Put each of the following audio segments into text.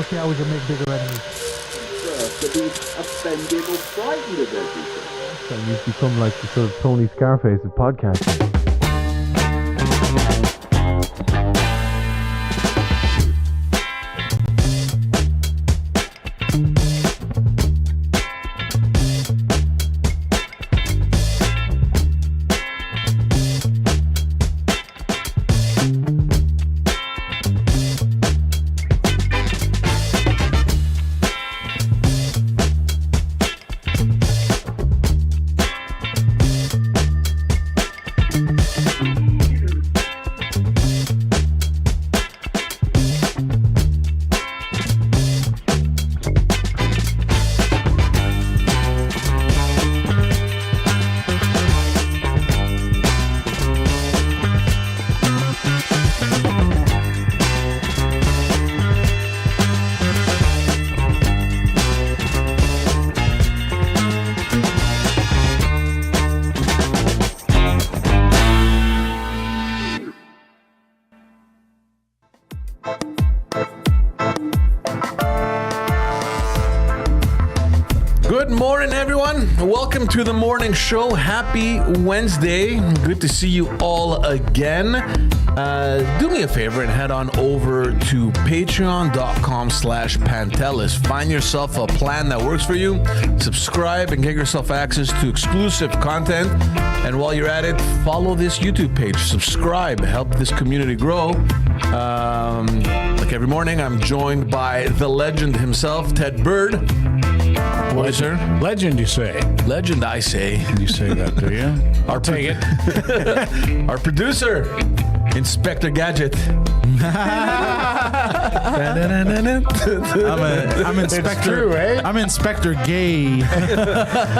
Okay, I was your make bigger enemy. To be offended or frightened of everything. So you've become like the sort of Tony Scarface of podcasting. Good morning, everyone. Welcome to the morning show. Happy Wednesday. Good to see you all again. Do me a favor and head on over to patreon.com/Pantelis. Find yourself a plan that works for you. Subscribe and get yourself access to exclusive content. And while you're at it, follow this YouTube page. Subscribe. Help this community grow. Like every morning, I'm joined by the legend himself, Ted Bird. What is sir? Legend, you say? Legend, I say. You say that, do you? I'll take it. Our producer, Inspector Gadget. I'm Inspector. It's true, eh? I'm Inspector Gay.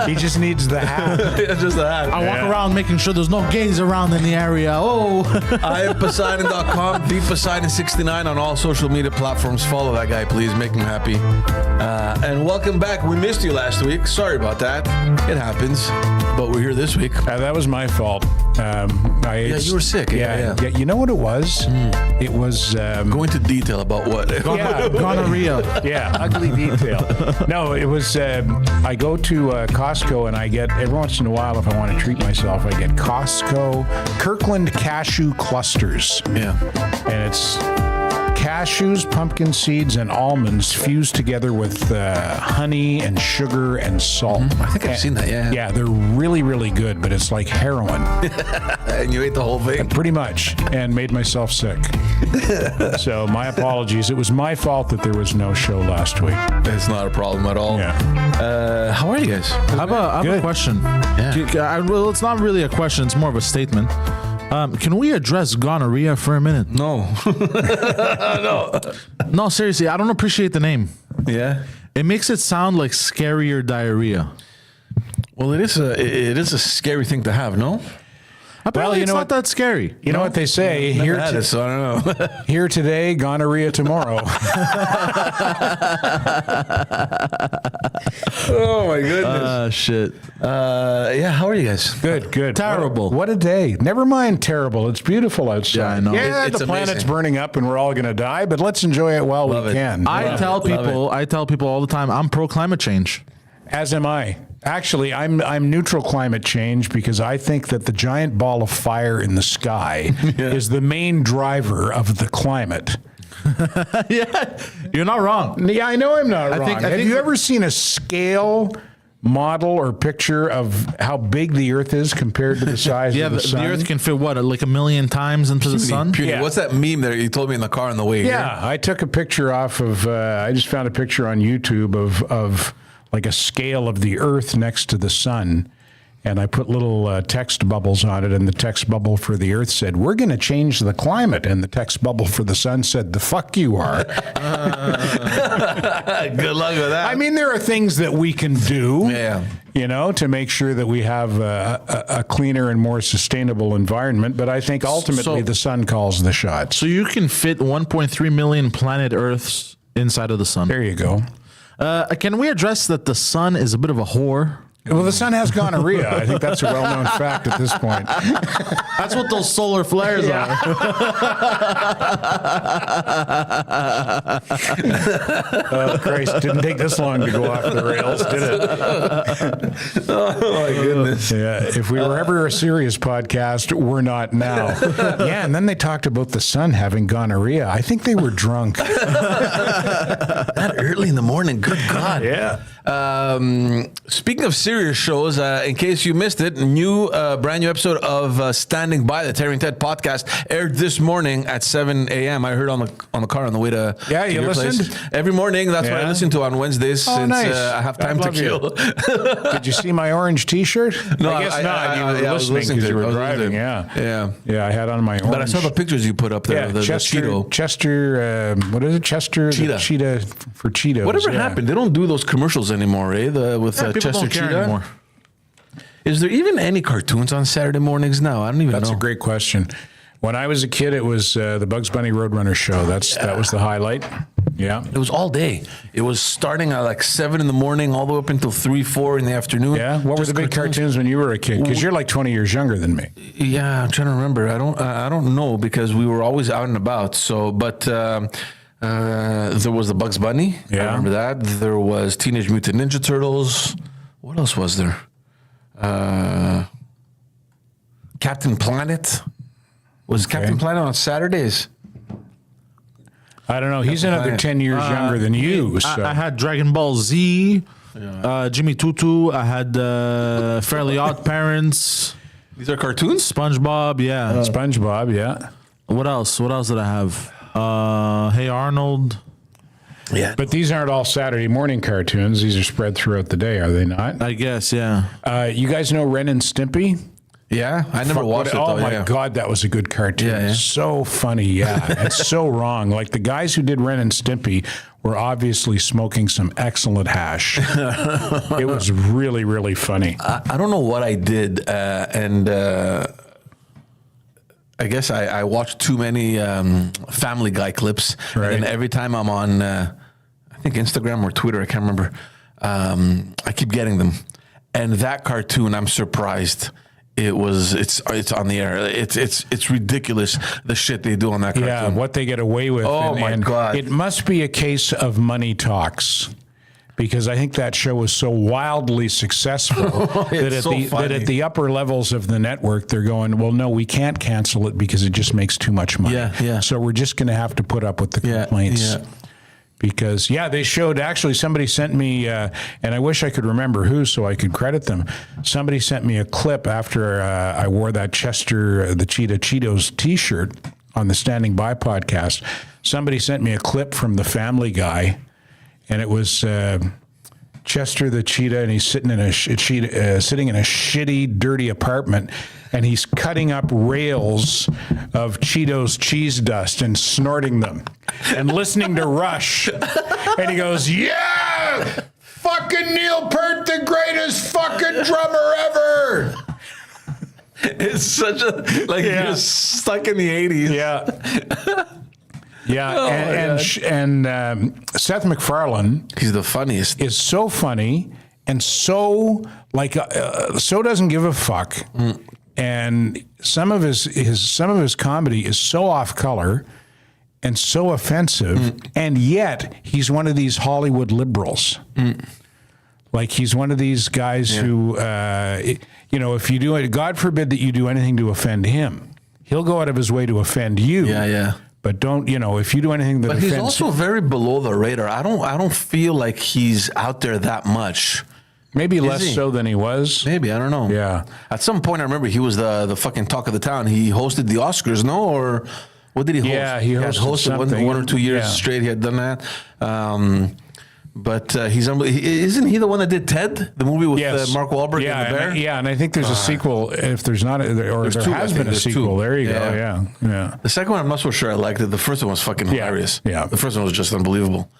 He just needs the hat. Just that. I walk around making sure there's no gays around in the area. Oh. I am Poseidon.com, the Poseidon69 on all social media platforms. Follow that guy, please. Make him happy. And welcome back. We missed you last week. Sorry about that. It happens. But we're here this week. That was my fault. You were sick. Yeah. You know what it was? It was... Go into detail about what? Gonorrhea. Yeah, ugly detail. No, it was... I go to Costco and I get, every once in a while, if I want to treat myself, I get Costco Kirkland cashew clusters. Yeah. And it's... cashews, pumpkin seeds, and almonds fused together with honey and sugar and salt. I think I've seen that, yeah. Yeah, they're really, really good, but it's like heroin. And you ate the whole thing? Pretty much, and made myself sick. So my apologies. It was my fault that there was no show last week. It's not a problem at all. Yeah. How are you guys? I have a question. Yeah. Well, it's not really a question. It's more of a statement. Can we address gonorrhea for a minute? No. No, seriously, I don't appreciate the name. Yeah? It makes it sound like scarier diarrhea. Well, it is a scary thing to have, no? Apparently, you it's know not that scary. You know what they say? Here, Had it, so I don't know. here today, gonorrhea tomorrow. Oh my goodness. Shit. Yeah, how are you guys? Good. Terrible. What a day. Never mind terrible. It's beautiful outside. Yeah, I know. Yeah, It's the planet's amazing. burning up and we're all going to die, but let's enjoy it while Love we it. can. I tell people all the time, I'm pro climate change. As am I. Actually, I'm neutral climate change because I think that the giant ball of fire in the sky is the main driver of the climate. Yeah, you're not wrong. Yeah, I know I'm not wrong. I Have think you ever seen a scale model or picture of how big the Earth is compared to the size Yeah, of the the sun? Earth can fit what, like 1 million times into the sun? Puny. Yeah. What's that meme that you told me in the car on the way here? Yeah, I took a picture off of, I just found a picture on YouTube of like a scale of the Earth next to the sun. And I put little text bubbles on it, and the text bubble for the Earth said, "We're going to change the climate." And the text bubble for the sun said, "The fuck you are." Good luck with that. I mean, there are things that we can do, Yeah. you know, to make sure that we have a cleaner and more sustainable environment. But I think ultimately So- the sun calls the shots. So you can fit 1.3 million planet Earths inside of the sun. There you go. Can we address that the sun is a bit of a whore? Well, the sun has gonorrhea. I think that's a well-known fact at this point. That's what those solar flares are. Oh, Christ. Didn't take this long to go off the rails, did it? Oh my goodness. Yeah. If we were ever a serious podcast, we're not now. Yeah. And then they talked about the sun having gonorrhea. I think they were drunk. That early in the morning. Good God. Yeah. Speaking of serious shows, in case you missed it, brand new episode of Standing By, the Terry and Ted podcast, aired this morning at 7 a.m. I heard on the car on the way to you your listened? place. Every morning. That's what I listen to on Wednesdays since nice. I have time to kill. Did you see my orange T-shirt? No, I guess not. You were I was listening because you to it. were I was driving. listening. Yeah. I had on my orange. But I saw the pictures you put up there. Yeah, the Chester. Cheeto. Chester. What is it? Chester. Cheetah. The cheetah for Cheetos. Whatever yeah. happened? They don't do those commercials anymore, eh? With People Chester don't care Cheetah anymore. Is there even any cartoons on Saturday mornings now? I don't even know. That's a great question. When I was a kid, it was the Bugs Bunny Roadrunner show. That was the highlight. Yeah. It was all day. It was starting at like 7 in the morning, all the way up until 3, 4 in the afternoon. Yeah. What were the big cartoons when you were a kid? Because you're like 20 years younger than me. Yeah, I'm trying to remember. I don't know because we were always out and about. So, but there was the Bugs Bunny. Yeah. I remember that. There was Teenage Mutant Ninja Turtles. What else was there? Captain Planet. Was Captain Planet on Saturdays? I don't know. He's another 10 years younger than you. So. I had Dragon Ball Z, Jimmy Tutu. I had Fairly Odd Parents, These are cartoons? SpongeBob. Yeah. SpongeBob, yeah. What else? What else did I have? Hey Arnold. Yeah. But these aren't all Saturday morning cartoons. These are spread throughout the day, are they not? I guess. Yeah. You guys know Ren and Stimpy? Yeah, I never watched it though. Oh my yeah. God, that was a good cartoon. Yeah. So funny, yeah. It's so wrong. Like the guys who did Ren and Stimpy were obviously smoking some excellent hash. It was really, really funny. I don't know what I did, and I guess I watched too many Family Guy clips. Right. And every time I'm on, I think Instagram or Twitter, I can't remember, I keep getting them. And that cartoon, I'm surprised. It's on the air. It's ridiculous the shit they do on that cartoon. Yeah, what they get away with. Oh, my God. It must be a case of money talks. Because I think that show was so wildly successful that at the upper levels of the network, they're going, well, no, we can't cancel it because it just makes too much money. Yeah. So we're just going to have to put up with the complaints. Yeah. Because, they showed, actually, somebody sent me, and I wish I could remember who so I could credit them. Somebody sent me a clip after I wore that Chester, the Cheetah Cheetos T-shirt on the Standing By podcast. Somebody sent me a clip from the Family Guy, and it was Chester the Cheetah, and he's sitting in a shitty, dirty apartment, and he's cutting up rails of Cheetos cheese dust and snorting them, and listening to Rush, and he goes, "Yeah, fucking Neil Peart, the greatest fucking drummer ever." It's such a you're stuck in the 80s. Yeah. Yeah, and Seth MacFarlane, He's the funniest. is so funny and so so doesn't give a fuck, and some of his comedy is so off color and so offensive, and yet he's one of these Hollywood liberals. Like he's one of these guys who, if you do it, God forbid that you do anything to offend him, he'll go out of his way to offend you. Yeah. But don't, if you do anything that But offends... he's also very below the radar. I don't feel like he's out there that much. Maybe Is less he? so than he was. Maybe, I don't know. Yeah. At some point, I remember he was the fucking talk of the town. He hosted the Oscars, no? Or what did he host? Yeah, he had hosted something. one or 2 years Yeah. straight. He had done that. But he's unbelievable. Isn't he the one that did Ted, the movie with Mark Wahlberg and the bear? And I think there's a sequel. If there's not, or there two, I has think been a there's sequel. two. There you Yeah. go. Yeah. The second one, I'm not so sure I liked it. The first one was fucking hilarious. Yeah. The first one was just unbelievable.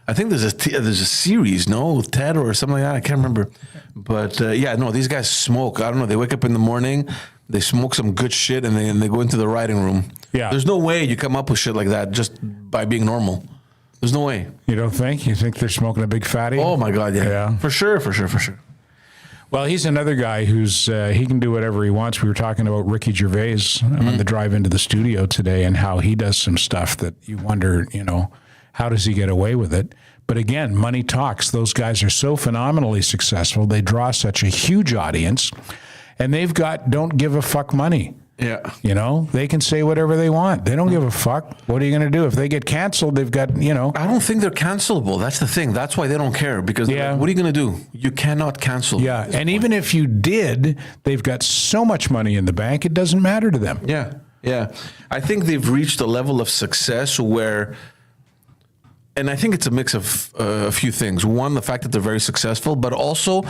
I think there's a series, no, with Ted or something like that. I can't remember. But these guys smoke. I don't know. They wake up in the morning, they smoke some good shit, and they go into the writing room. Yeah. There's no way you come up with shit like that just by being normal. There's no way. You don't think? You think they're smoking a big fatty? Oh my God, yeah. Yeah. For sure. Well, he's another guy who's he can do whatever he wants. We were talking about Ricky Gervais on the drive into the studio today, and how he does some stuff that you wonder, how does he get away with it? But again, money talks. Those guys are so phenomenally successful. They draw such a huge audience, and they've got don't give a fuck money. Yeah. They can say whatever they want. They don't give a fuck. What are you going to do? If they get canceled, they've got, I don't think they're cancelable. That's the thing. That's why they don't care, because they're like, what are you going to do? You cannot cancel. Yeah. And even if you did, they've got so much money in the bank, it doesn't matter to them. Yeah. Yeah. I think they've reached a level of success where, and I think it's a mix of a few things. One, the fact that they're very successful, but also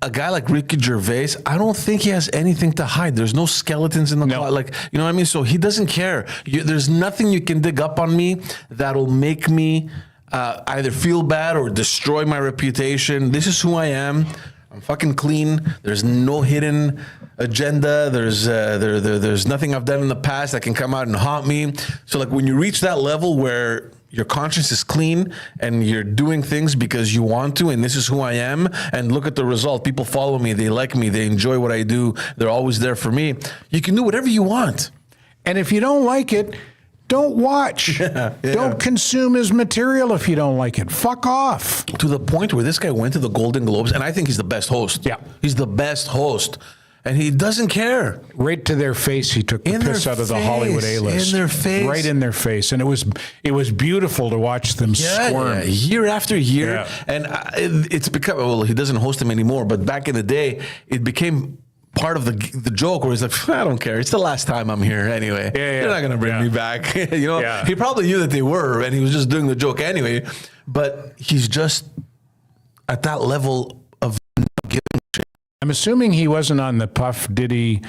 a guy like Ricky Gervais, I don't think he has anything to hide. There's no skeletons in the closet. Like, you know what I mean? So he doesn't care. There's nothing you can dig up on me that'll make me either feel bad or destroy my reputation. This is who I am. I'm fucking clean. There's no hidden agenda. There's nothing I've done in the past that can come out and haunt me. So like when you reach that level where your conscience is clean and you're doing things because you want to, and this is who I am, and look at the result. People follow me, they like me, they enjoy what I do, they're always there for me. You can do whatever you want. And if you don't like it, don't watch. Don't consume his material if you don't like it. Fuck off. To the point where this guy went to the Golden Globes, and I think he's the best host. Yeah. He's the best host. And he doesn't care. Right to their face, he took the piss out of the Hollywood A-list. In their face. Right in their face. And it was beautiful to watch them squirm. Yeah, year after year. Yeah. And it's become, well, he doesn't host them anymore, but back in the day, it became part of the joke where he's like, I don't care. It's the last time I'm here anyway. You're not going to bring me back. He probably knew that they were, and he was just doing the joke anyway. But he's just at that level of giving shit. I'm assuming he wasn't on the Puff Diddy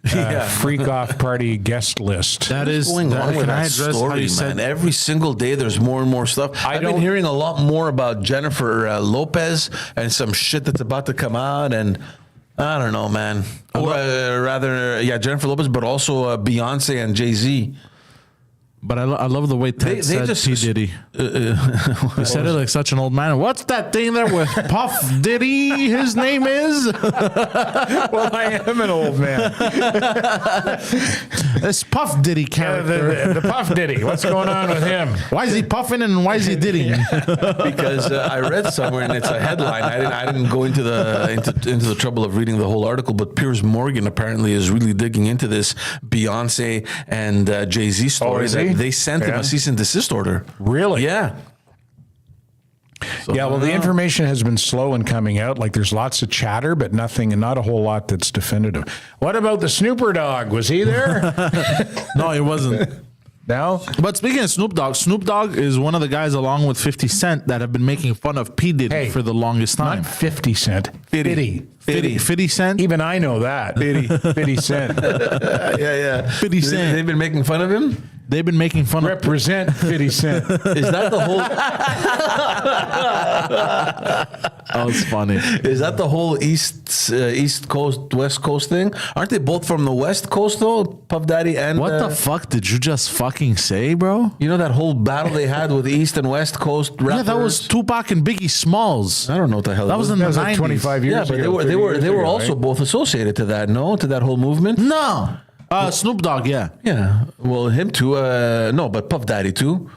freak off party guest list. That is going on with can I that address story, how you man? said Every single day, there's more and more stuff. I've been hearing a lot more about Jennifer Lopez and some shit that's about to come out, and I don't know, man. Or Jennifer Lopez, but also Beyonce and Jay-Z. But I love the way Ted said P. Diddy. He said it like such an old man. What's that thing there with Puff Diddy? His name is? Well, I am an old man. This Puff Diddy character. The Puff Diddy. What's going on with him? Why is he puffing and why is he diddying? Because I read somewhere, and it's a headline. I didn't go into the trouble of reading the whole article, but Piers Morgan apparently is really digging into this Beyonce and Jay-Z story. Is he? They sent him a cease and desist order. Really? Yeah. So, Well, the information has been slow in coming out. Like, there's lots of chatter, but not a whole lot that's definitive. What about the Snooper Dog? Was he there? No, he wasn't. No? But speaking of Snoop Dogg is one of the guys along with 50 Cent that have been making fun of P. Diddy for the longest time. Not 50 Cent. 50 Cent? Even I know that. 50 Cent. Yeah. 50 Cent. They've been making fun of him? They've been making fun Represent 50 Cent. Is that the whole... Oh, it's funny. Is that the whole East Coast, West Coast thing? Aren't they both from the West Coast, though? Puff Daddy and... What the fuck did you just fucking say, bro? You know that whole battle they had with East and West Coast rappers? Yeah, that was Tupac and Biggie Smalls. I don't know what the hell That was in the 90s. like 25 years Yeah, but ago. they were also both associated to that, no? To that whole movement? No. Snoop Dogg, yeah. Yeah. Well, him too. No, but Puff Daddy too.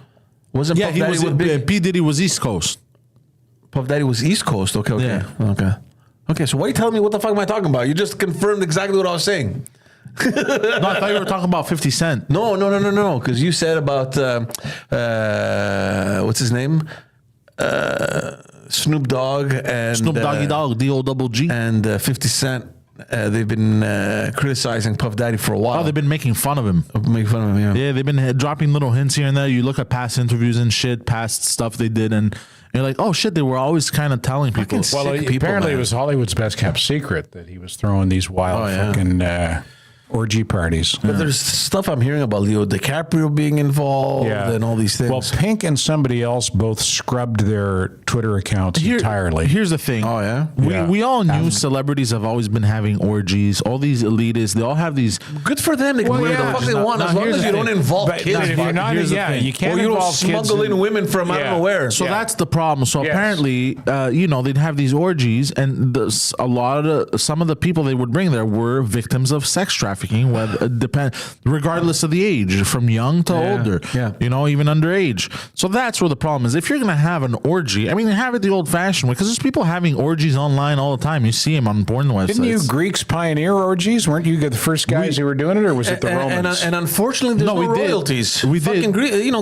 Wasn't Yeah, Puff he Daddy was. with Biggie? P. Diddy was East Coast. Puff Daddy was East Coast. Okay. Yeah. Okay. So why are you telling me what the fuck am I talking about? You just confirmed exactly what I was saying. No, I thought you were talking about 50 Cent. No. Because you said about what's his name, Snoop Dogg and Snoop Doggy Dogg, D-O-double-G. and 50 Cent. They've been criticizing Puff Daddy for a while. Oh, they've been making fun of him. Making fun of him. Yeah. Yeah, they've been dropping little hints here and there. You look at past interviews and shit, past stuff they did, and you're like, oh shit, they were always kind of telling people. Well, Well, Sick people, apparently man. it was Hollywood's best kept secret that he was throwing these wild fucking Orgy parties. But there's stuff I'm hearing about Leo DiCaprio being involved and all these things. Well, Pink and somebody else both scrubbed their Twitter accounts entirely. Here's the thing. Oh, yeah? We all knew celebrities have always been having orgies. All these elitists, they all have these. Good for them. They can wear the fuck they want as long as you don't involve kids. If you're not, you can't or you don't involve smuggle in women from I don't know where. So that's the problem. So apparently, they'd have these orgies, and some of the people they would bring there were victims of sex trafficking, regardless of the age, from young to older, even underage. So that's where the problem is. If you're going to have an orgy, I mean, have it the old-fashioned way, because there's people having orgies online all the time. You see them on porn websites. Didn't you Greeks pioneer orgies? Weren't you the first guys who were doing it, or was it the Romans? And unfortunately, there's no royalties. We did.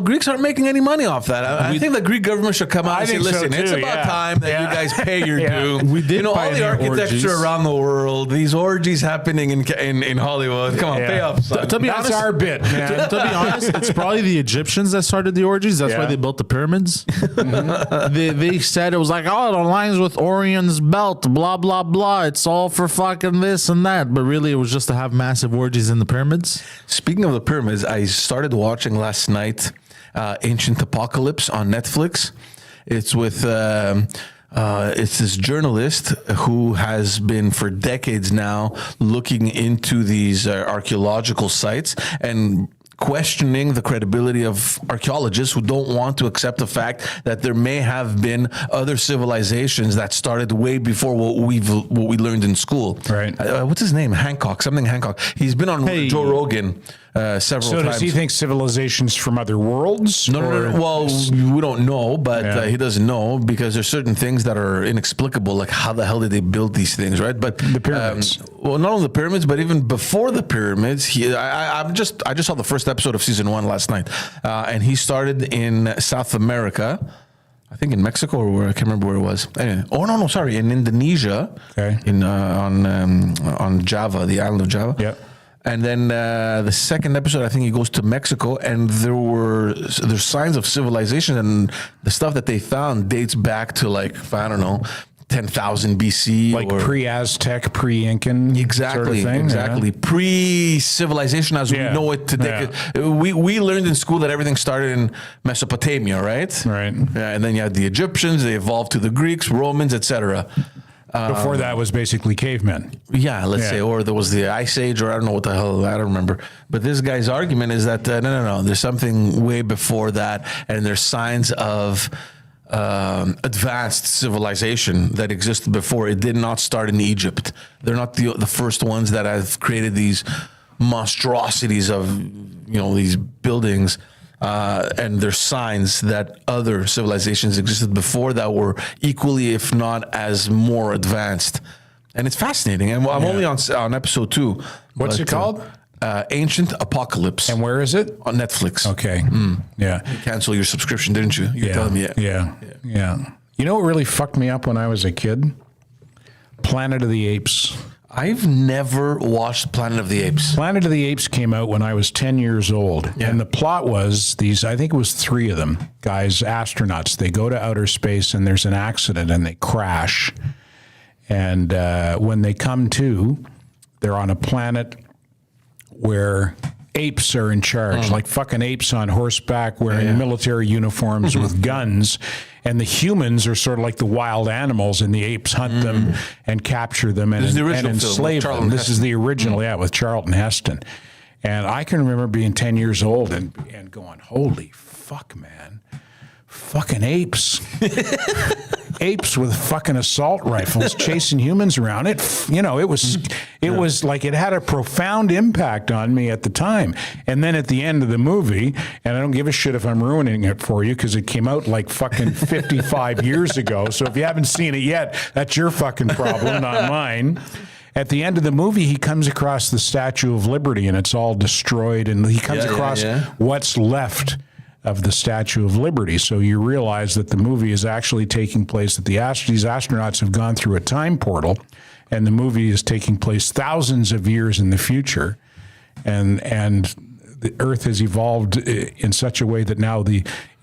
Greeks aren't making any money off that. I think the Greek government should come out and say, listen, it's about time that you guys pay your due. We did all the architecture orgies around the world, these orgies happening in Hollywood. Come on, pay up, son. To be That's honest, our bit, man. to be honest, it's probably the Egyptians that started the orgies. That's why they built the pyramids. They said it was like, oh, it aligns with Orion's belt, blah, blah, blah. It's all for fucking this and that. But really, it was just to have massive orgies in the pyramids. Speaking of the pyramids, I started watching last night Ancient Apocalypse on Netflix. It's with... it's this journalist who has been for decades now looking into these archaeological sites and questioning the credibility of archaeologists who don't want to accept the fact that there may have been other civilizations that started way before what we learned in school. Right. What's his name? Hancock. He's been on Joe Rogan several times. So does he think civilizations from other worlds? No. Well, we don't know, but he doesn't know because there's certain things that are inexplicable, like how the hell did they build these things, right? But the pyramids. Well, not only the pyramids, but even before the pyramids, I just saw the first episode of season 1 last night, and he started in South America. I think in Mexico or where, I can't remember where it was. Anyway. Sorry, in Indonesia, on Java, the island of Java. Yeah. And then the second episode, I think he goes to Mexico, and there's signs of civilization, and the stuff that they found dates back to 10,000 BC, like pre-Aztec, pre-Incan, exactly, sort of thing, exactly. Pre-civilization as we know it today. Yeah. We learned in school that everything started in Mesopotamia, right? Right. Yeah, and then you had the Egyptians. They evolved to the Greeks, Romans, etc. Before that was basically cavemen. Yeah, let's say, or there was the Ice Age, or I don't know what the hell, I don't remember. But this guy's argument is that no, there's something way before that, and there's signs of advanced civilization that existed before. It did not start in Egypt. They're not the first ones that have created these monstrosities of these buildings. And there's signs that other civilizations existed before that were equally, if not as more advanced. And it's fascinating. And I'm only on episode 2. What's it called? Ancient Apocalypse. And where is it? On Netflix. Okay. Yeah. You canceled your subscription, didn't you? You're telling me. Yeah. You know what really fucked me up when I was a kid? Planet of the Apes. I've never watched Planet of the Apes. Planet of the Apes came out when I was 10 years old. Yeah. And the plot was I think it was 3 of them, guys, astronauts. They go to outer space and there's an accident and they crash. And when they come to, they're on a planet where apes are in charge, like fucking apes on horseback wearing military uniforms with guns. And the humans are sort of like the wild animals, and the apes hunt them and capture them and enslave them. This is the original, with Charlton Heston. And I can remember being 10 years old and going, holy fuck, man. Fucking apes. Apes with fucking assault rifles chasing humans around. It was like it had a profound impact on me at the time. And then at the end of the movie, and I don't give a shit if I'm ruining it for you because it came out like fucking 55 years ago. So if you haven't seen it yet, that's your fucking problem, not mine. At the end of the movie, he comes across the Statue of Liberty and it's all destroyed. And he comes across what's left of the Statue of Liberty. So you realize that the movie is actually taking place, that these astronauts have gone through a time portal, and the movie is taking place thousands of years in the future. And the Earth has evolved in such a way that now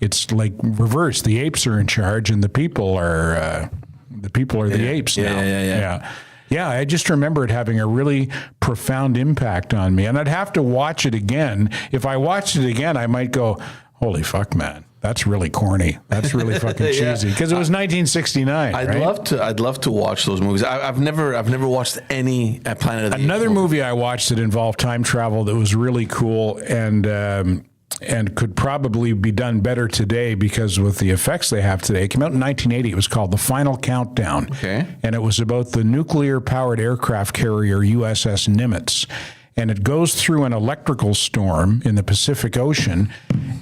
it's like reversed. The apes are in charge, and the people are the apes now. Yeah. Yeah, I just remember it having a really profound impact on me. And I'd have to watch it again. If I watched it again, I might go, holy fuck, man. That's really corny. That's really fucking cheesy. Because it was 1969. I'd love to watch those movies. I've never watched any Planet of the Apes. Another movie I watched that involved time travel that was really cool and could probably be done better today because with the effects they have today. It came out in 1980. It was called The Final Countdown. Okay. And it was about the nuclear-powered aircraft carrier USS Nimitz. And it goes through an electrical storm in the Pacific Ocean.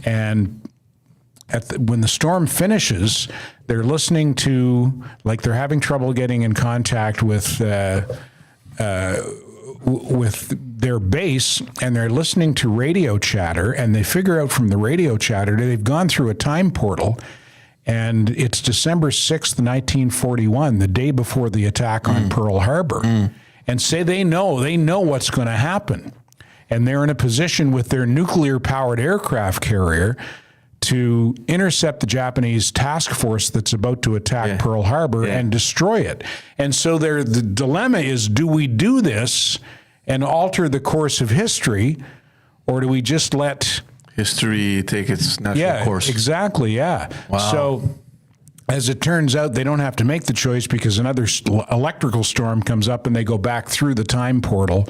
And when the storm finishes, they're listening to, like they're having trouble getting in contact with their base, and they're listening to radio chatter, and they figure out from the radio chatter that they've gone through a time portal, and it's December 6th, 1941, the day before the attack on Pearl Harbor. And say they know what's going to happen. And they're in a position with their nuclear-powered aircraft carrier to intercept the Japanese task force that's about to attack Pearl Harbor and destroy it. And so the dilemma is, do we do this and alter the course of history, or do we just let history take its natural course? Exactly, yeah. Wow. So as it turns out, they don't have to make the choice because another electrical storm comes up and they go back through the time portal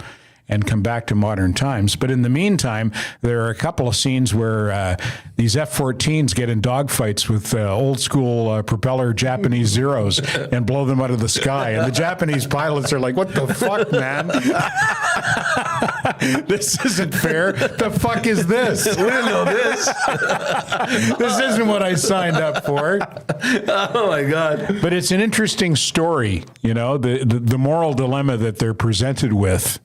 and come back to modern times. But in the meantime, there are a couple of scenes where these F-14s get in dogfights with old school propeller Japanese Zeros and blow them out of the sky. And the Japanese pilots are like, what the fuck, man? This isn't fair. The fuck is this? We didn't know this. This isn't what I signed up for. Oh my God. But it's an interesting story, you know, the moral dilemma that they're presented with.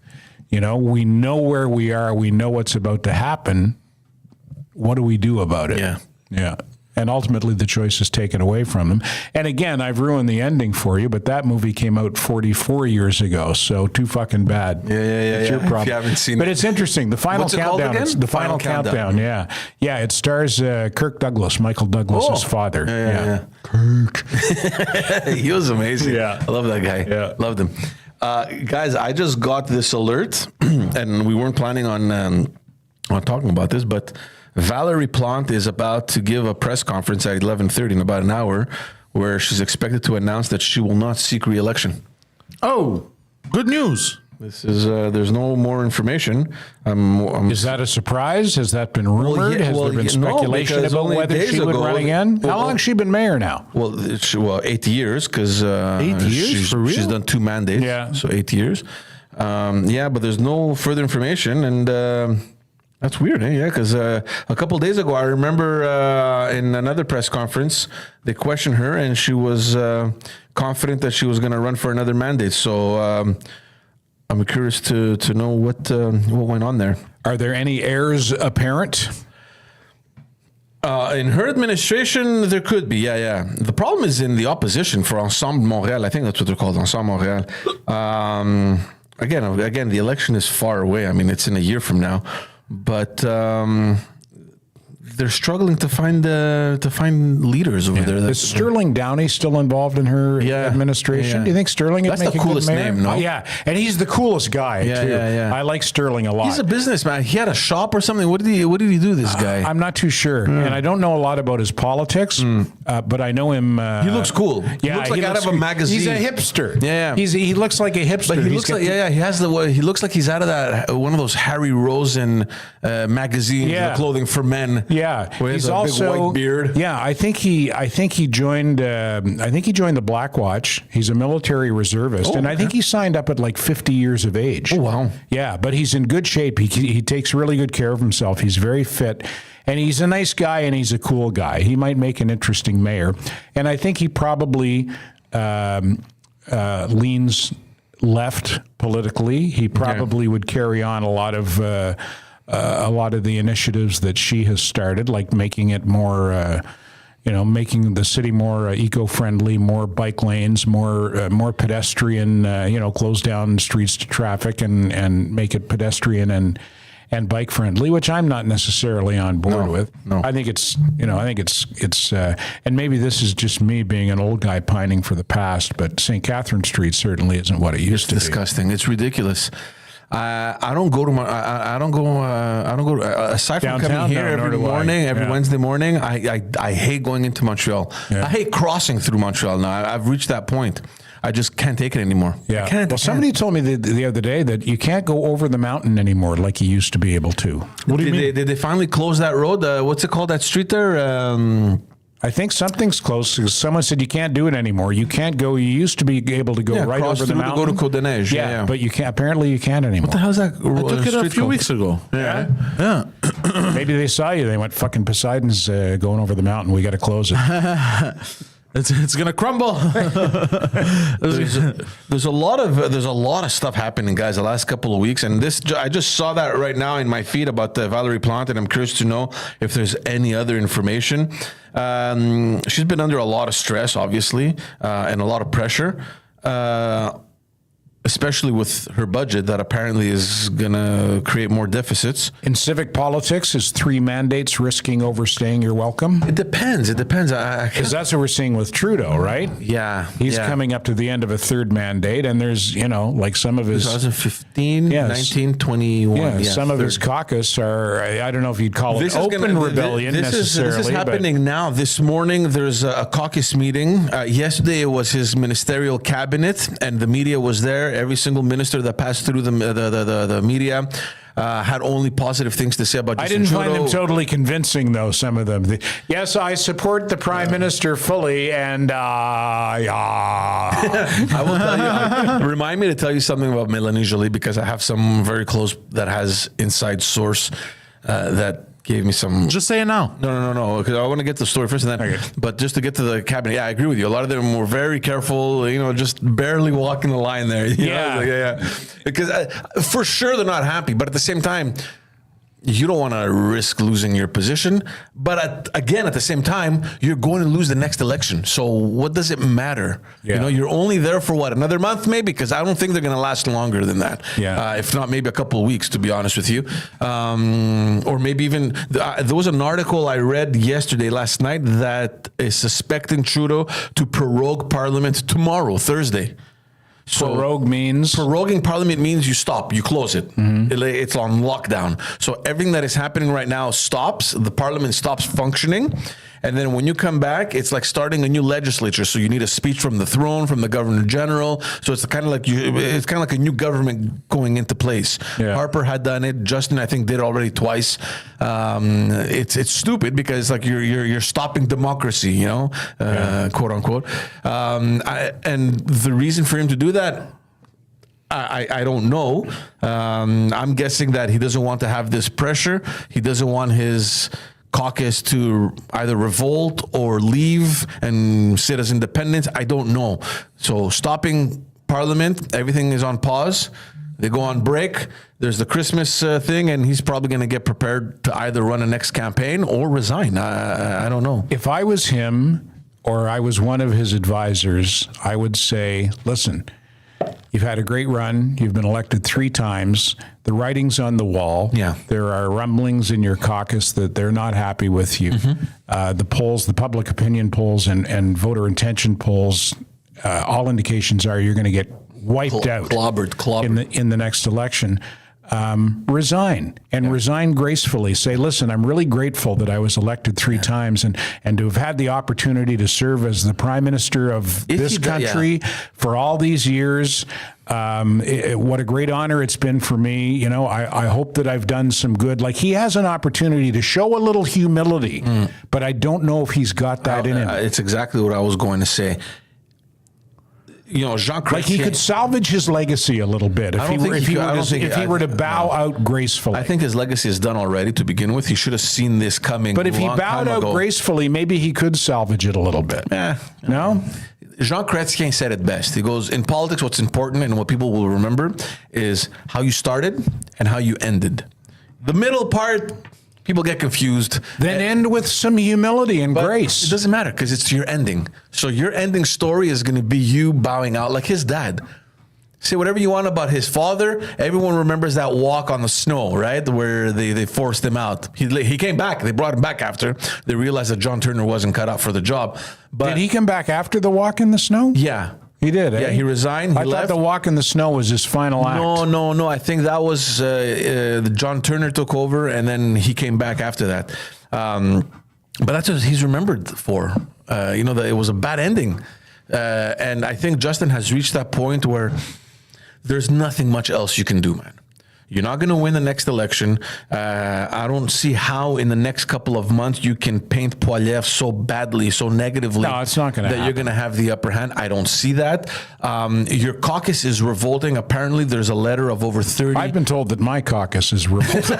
You know, we know where we are. We know what's about to happen. What do we do about it? Yeah. Yeah. And ultimately, the choice is taken away from them. And again, I've ruined the ending for you, but that movie came out 44 years ago, so too fucking bad. Yeah. It's your problem. If you haven't seen but it. It's interesting. The Final What's it called Countdown. again? It's the Final Countdown. Yeah. Yeah. It stars Kirk Douglas, Michael Douglas's father. Yeah. Kirk. He was amazing. Yeah. I love that guy. Yeah. Loved him. Guys, I just got this alert, and we weren't planning on talking about this, but Valerie Plante is about to give a press conference at 11:30 in about an hour, where she's expected to announce that she will not seek re-election. Oh, good news. This is there's no more information. Is that a surprise? Has that been rumored? Has there been speculation about whether she would run again? How long has she been mayor now? Well, 8 years, because 8 years? For real? She's done 2 mandates. Yeah. So 8 years. But there's no further information, and that's weird, eh? Yeah, because a couple of days ago, I remember in another press conference, they questioned her, and she was confident that she was going to run for another mandate. So I'm curious to know what went on there. Are there any heirs apparent? In her administration, there could be, yeah. The problem is in the opposition for Ensemble Montréal. I think that's what they're called, Ensemble Montréal. Again, the election is far away. I mean, it's in a year from now, but they're struggling to find leaders over there. Is Sterling Downey still involved in her administration? Yeah. Do you think Sterling would That's make the a good coolest mayor? name, no? Yeah, and he's the coolest guy too. Yeah. I like Sterling a lot. He's a businessman. He had a shop or something. What did he do, this guy? I'm not too sure, and I don't know a lot about his politics, but I know him. He looks cool. Yeah, he looks like out of a magazine. He's a hipster. Yeah. He looks like a hipster. But he looks like he has he looks like he's out of that one of those Harry Rosen magazines, the clothing for men. Yeah, where he's he has a also big white beard. Yeah, I think he joined the Black Watch. He's a military reservist, and I think he signed up at like 50 years of age. Oh wow! Yeah, but he's in good shape. He takes really good care of himself. He's very fit, and he's a nice guy, and he's a cool guy. He might make an interesting mayor, and I think he probably leans left politically. He probably would carry on a lot of the initiatives that she has started, like making it more, making the city more eco-friendly, more bike lanes, more pedestrian, close down streets to traffic and make it pedestrian and bike friendly, which I'm not necessarily on board with. no. I think it's and maybe this is just me being an old guy pining for the past, but St. Catherine Street certainly isn't what it used to be. Disgusting. It's ridiculous. I don't go to I don't go. Aside from Downtown? coming here No, nor every do I. morning, every Yeah. Wednesday morning, I hate going into Montreal. Yeah. I hate crossing through Montreal. Now I've reached that point. I just can't take it anymore. Yeah. I can't. Well, somebody told me the other day that you can't go over the mountain anymore like you used to be able to. What do you mean? Did they finally close that road? What's it called? That street there? I think something's close because someone said you can't do it anymore. You can't go. You used to be able to go right cross over the through to mountain. go to Côte des Neiges. Yeah, but you can't. Apparently, you can't anymore. What the hell's that? I took it a few weeks ago. Yeah. Yeah. Maybe they saw you. They went, "Fucking Poseidon's going over the mountain. We got to close it." It's gonna crumble. There's a lot of stuff happening, guys. The last couple of weeks, and I just saw that right now in my feed about Valerie Plante, and I'm curious to know if there's any other information. She's been under a lot of stress, obviously, and a lot of pressure. Especially with her budget that apparently is going to create more deficits. In civic politics, is 3 mandates risking overstaying your welcome? It depends. Because that's what we're seeing with Trudeau, right? Yeah. He's coming up to the end of a 3rd mandate, and there's, like some of his... 2015, Yes. 19, 21. Yeah, Yeah, some of his third. caucus are, I don't know if you'd call it open rebellion necessarily. This is happening now. This morning, there's a caucus meeting. Yesterday, it was his ministerial cabinet, and the media was there. Every single minister that passed through the media had only positive things to say about I Justin didn't find Trudeau. them totally convincing, though, some of them. Yes, I support the Prime Minister fully, and I will tell you. Remind me to tell you something about Mélanie Joly, because I have some very close that has inside source that gave me some. Just say it now. No. Because I want to get the story first, and then. Okay. But just to get to the cabinet, yeah, I agree with you. A lot of them were very careful. Just barely walking the line there. You know? Yeah. Because for sure they're not happy, but at the same time, you don't want to risk losing your position. But again, at the same time, you're going to lose the next election. So what does it matter? Yeah. You're only there for what, another month maybe? Because I don't think they're going to last longer than that. Yeah. If not, maybe a couple of weeks, to be honest with you. Or maybe even, there was an article I read last night, that is suspecting Trudeau to prorogue Parliament tomorrow, Thursday. So proroguing Parliament means you stop, you close it. It's on lockdown. So everything that is happening right now stops. The Parliament stops functioning. And then when you come back, it's like starting a new legislature. So you need a speech from the throne, from the Governor General. So it's kind of like a new government going into place. Yeah. Harper had done it. Justin, I think, did it already twice. It's stupid because like you're stopping democracy, quote unquote. And the reason for him to do that, I don't know. I'm guessing that he doesn't want to have this pressure. He doesn't want his caucus to either revolt or leave and sit as independents. I don't know. So stopping Parliament, everything is on pause. They go on break. There's the Christmas thing, and he's probably going to get prepared to either run a next campaign or resign. I don't know. If I was him or I was one of his advisors, I would say, listen, you've had a great run. You've been elected 3 times. The writing's on the wall. Yeah. There are rumblings in your caucus that they're not happy with you. The polls, the public opinion polls and voter intention polls, all indications are you're going to get wiped out clobbered. in the next election. Resign resign gracefully. Say, listen, I'm really grateful that I was elected 3 times and to have had the opportunity to serve as the Prime Minister of this country for all these years. What a great honor it's been for me. I hope that I've done some good. Like, he has an opportunity to show a little humility, but I don't know if he's got that in him. It's exactly what I was going to say. Jean Chrétien, like, he could salvage his legacy a little bit if he were to bow out gracefully. I think his legacy is done already to begin with. He should have seen this coming. But if he bowed out gracefully, maybe he could salvage it a little bit. No? Jean Chrétien said it best. He goes, in politics, what's important and what people will remember is how you started and how you ended. The middle part, people get confused. Then end with some humility and grace. It doesn't matter because it's your ending. So your ending story is going to be you bowing out like his dad. say whatever you want about his father. Everyone remembers that walk on the snow, right? Where they forced him out. He came back. They brought him back after. They realized that John Turner wasn't cut out for the job. But Did he come back after the walk in the snow? Yeah. He did, eh? Yeah, he resigned. He I left. thought the walk in the snow was his final act. No. I think that was John Turner took over, and then he came back after that. But that's what he's remembered for. That it was a bad ending. And I think Justin has reached that point where there's nothing much else you can do, man. You're not going to win the next election. I don't see how in the next couple of months you can paint Poilievre so badly, so negatively. No, it's not going to that you're going to have the upper hand. I don't see that. Your caucus is revolting. Apparently, there's a letter of over 30. I've been told that my caucus is revolting.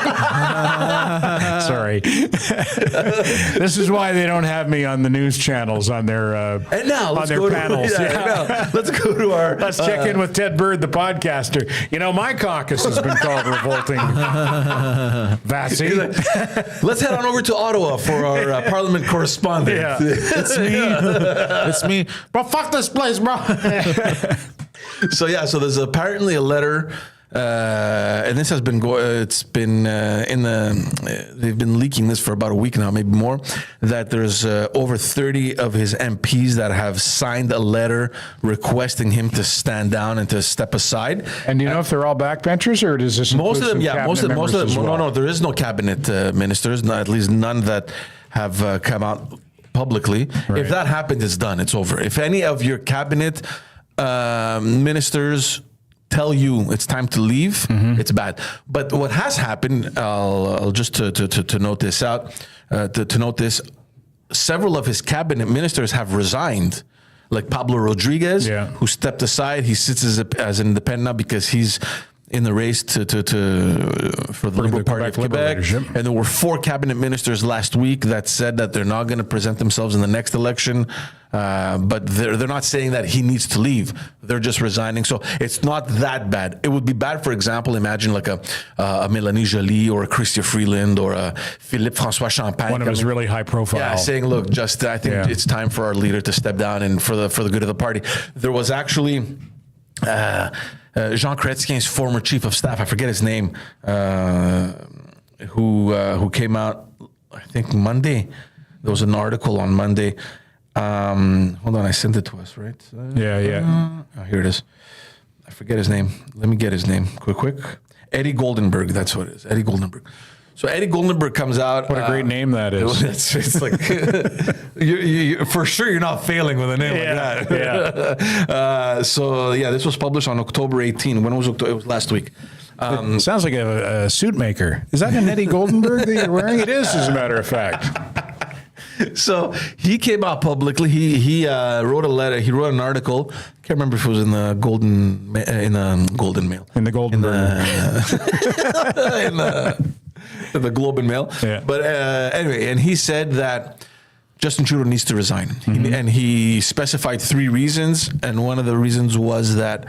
Sorry. This is why they don't have me on the news channels on their and now on their panels. Let's go to our. Let's check in with Ted Bird, the podcaster. My caucus has been called revolting. Vassy. Let's head on over to Ottawa for our Parliament correspondent. Yeah. It's me. But fuck this place, bro. So there's apparently a letter, and this has been they've been leaking this for about a week now, maybe more, that there's over 30 of his MPs that have signed a letter requesting him to stand down and to step aside. And do you know if they're all backbenchers, or does this Most of them, include some most of cabinet them. members as well? No, there is no cabinet ministers, at least none that have come out publicly. Right. If that happens, it's done. It's over. If any of your cabinet ministers tell you it's time to leave, it's bad. But what has happened, I'll just to note this out, to note this, several of his cabinet ministers have resigned. Like Pablo Rodriguez, who stepped aside. He sits as an independent now because he's in the race for the Liberal Party of Quebec. And there were 4 cabinet ministers last week that said that they're not going to present themselves in the next election. But they're not saying that he needs to leave. They're just resigning. So it's not that bad. It would be bad, for example, imagine like a Mélanie Joly or a Chrystia Freeland or a Philippe François Champagne. One of his really high profile. Yeah, saying, look, Justin, I think it's time for our leader to step down and for the good of the party. There was actually Jean Chrétien's former chief of staff, I forget his name, who came out, I think Monday. There was an article on Monday. Hold on, I sent it to us, right? Here it is. I forget his name. Let me get his name quick. Eddie Goldenberg, that's what it is. Eddie Goldenberg. So Eddie Goldenberg comes out. What a great name that is. It's like, you for sure you're not failing with a name like that. This was published on October 18. When was October? It was last week. It sounds like a suit maker. Is that an Eddie Goldenberg that you're wearing? It is, as a matter of fact. So he came out publicly. He wrote a letter. He wrote an article. Can't remember if it was in the Golden Mail. In the Globe and Mail. Yeah. But anyway, and he said that Justin Trudeau needs to resign. And he specified 3 reasons. And one of the reasons was that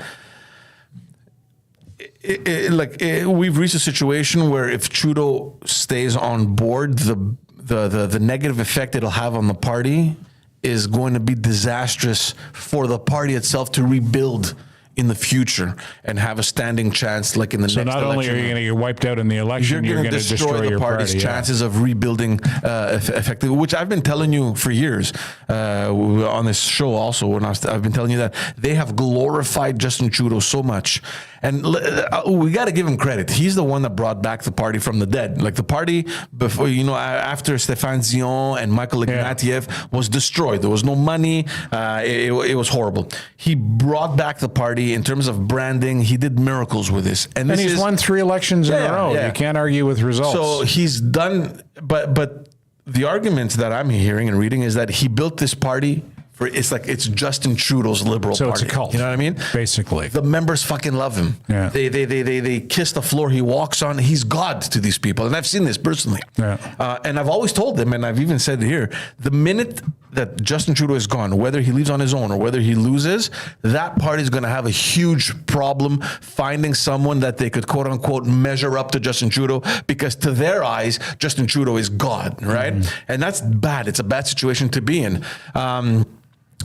we've reached a situation where if Trudeau stays on board, the negative effect it'll have on the party is going to be disastrous for the party itself to rebuild in the future and have a standing chance like in the next election. So not only are you going to get wiped out in the election, you're going to destroy the your party's party, chances of rebuilding effectively, which I've been telling you for years on this show also. When I've been telling you that they have glorified Justin Trudeau so much. And we got to give him credit. He's the one that brought back the party from the dead. Like the party before, after Stéphane Dion and Michael Ignatieff was destroyed. There was no money. It was horrible. He brought back the party in terms of branding. He did miracles with this. And he's won 3 elections in a row. You can't argue with results. So he's done, but the argument that I'm hearing and reading is that he built this party it's Justin Trudeau's Liberal Party. So it's a cult. You know what I mean? Basically. The members fucking love him. Yeah. They kiss the floor he walks on. He's God to these people. And I've seen this personally. Yeah. And I've always told them, and I've even said it here, the minute that Justin Trudeau is gone, whether he leaves on his own or whether he loses, that party is going to have a huge problem finding someone that they could quote unquote measure up to Justin Trudeau, because to their eyes, Justin Trudeau is God, right? And that's bad. It's a bad situation to be in.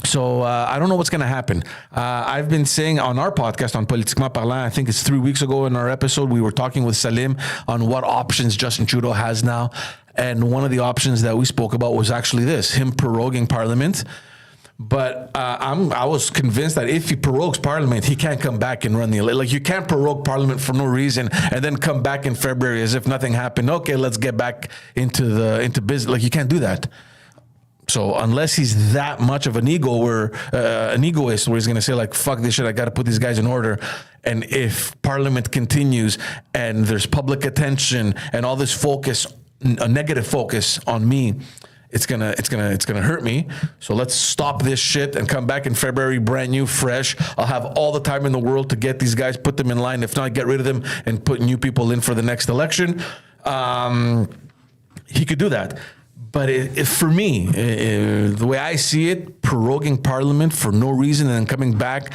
So I don't know what's going to happen. I've been saying on our podcast, on Politiquement Parlant, I think it's 3 weeks ago in our episode, we were talking with Salim on what options Justin Trudeau has now. And one of the options that we spoke about was actually this, him proroguing Parliament. But I was convinced that if he prorogues Parliament, he can't come back and run the election. Like, you can't prorogue Parliament for no reason and then come back in February as if nothing happened. Okay, let's get back into business. Like, you can't do that. So unless he's that much of an egoist, where he's going to say like, "Fuck this shit, I got to put these guys in order," and if Parliament continues and there's public attention and all this focus, a negative focus on me, it's gonna hurt me. So let's stop this shit and come back in February, brand new, fresh. I'll have all the time in the world to get these guys, put them in line. If not, get rid of them and put new people in for the next election. He could do that. But for me, the way I see it, proroguing Parliament for no reason and then coming back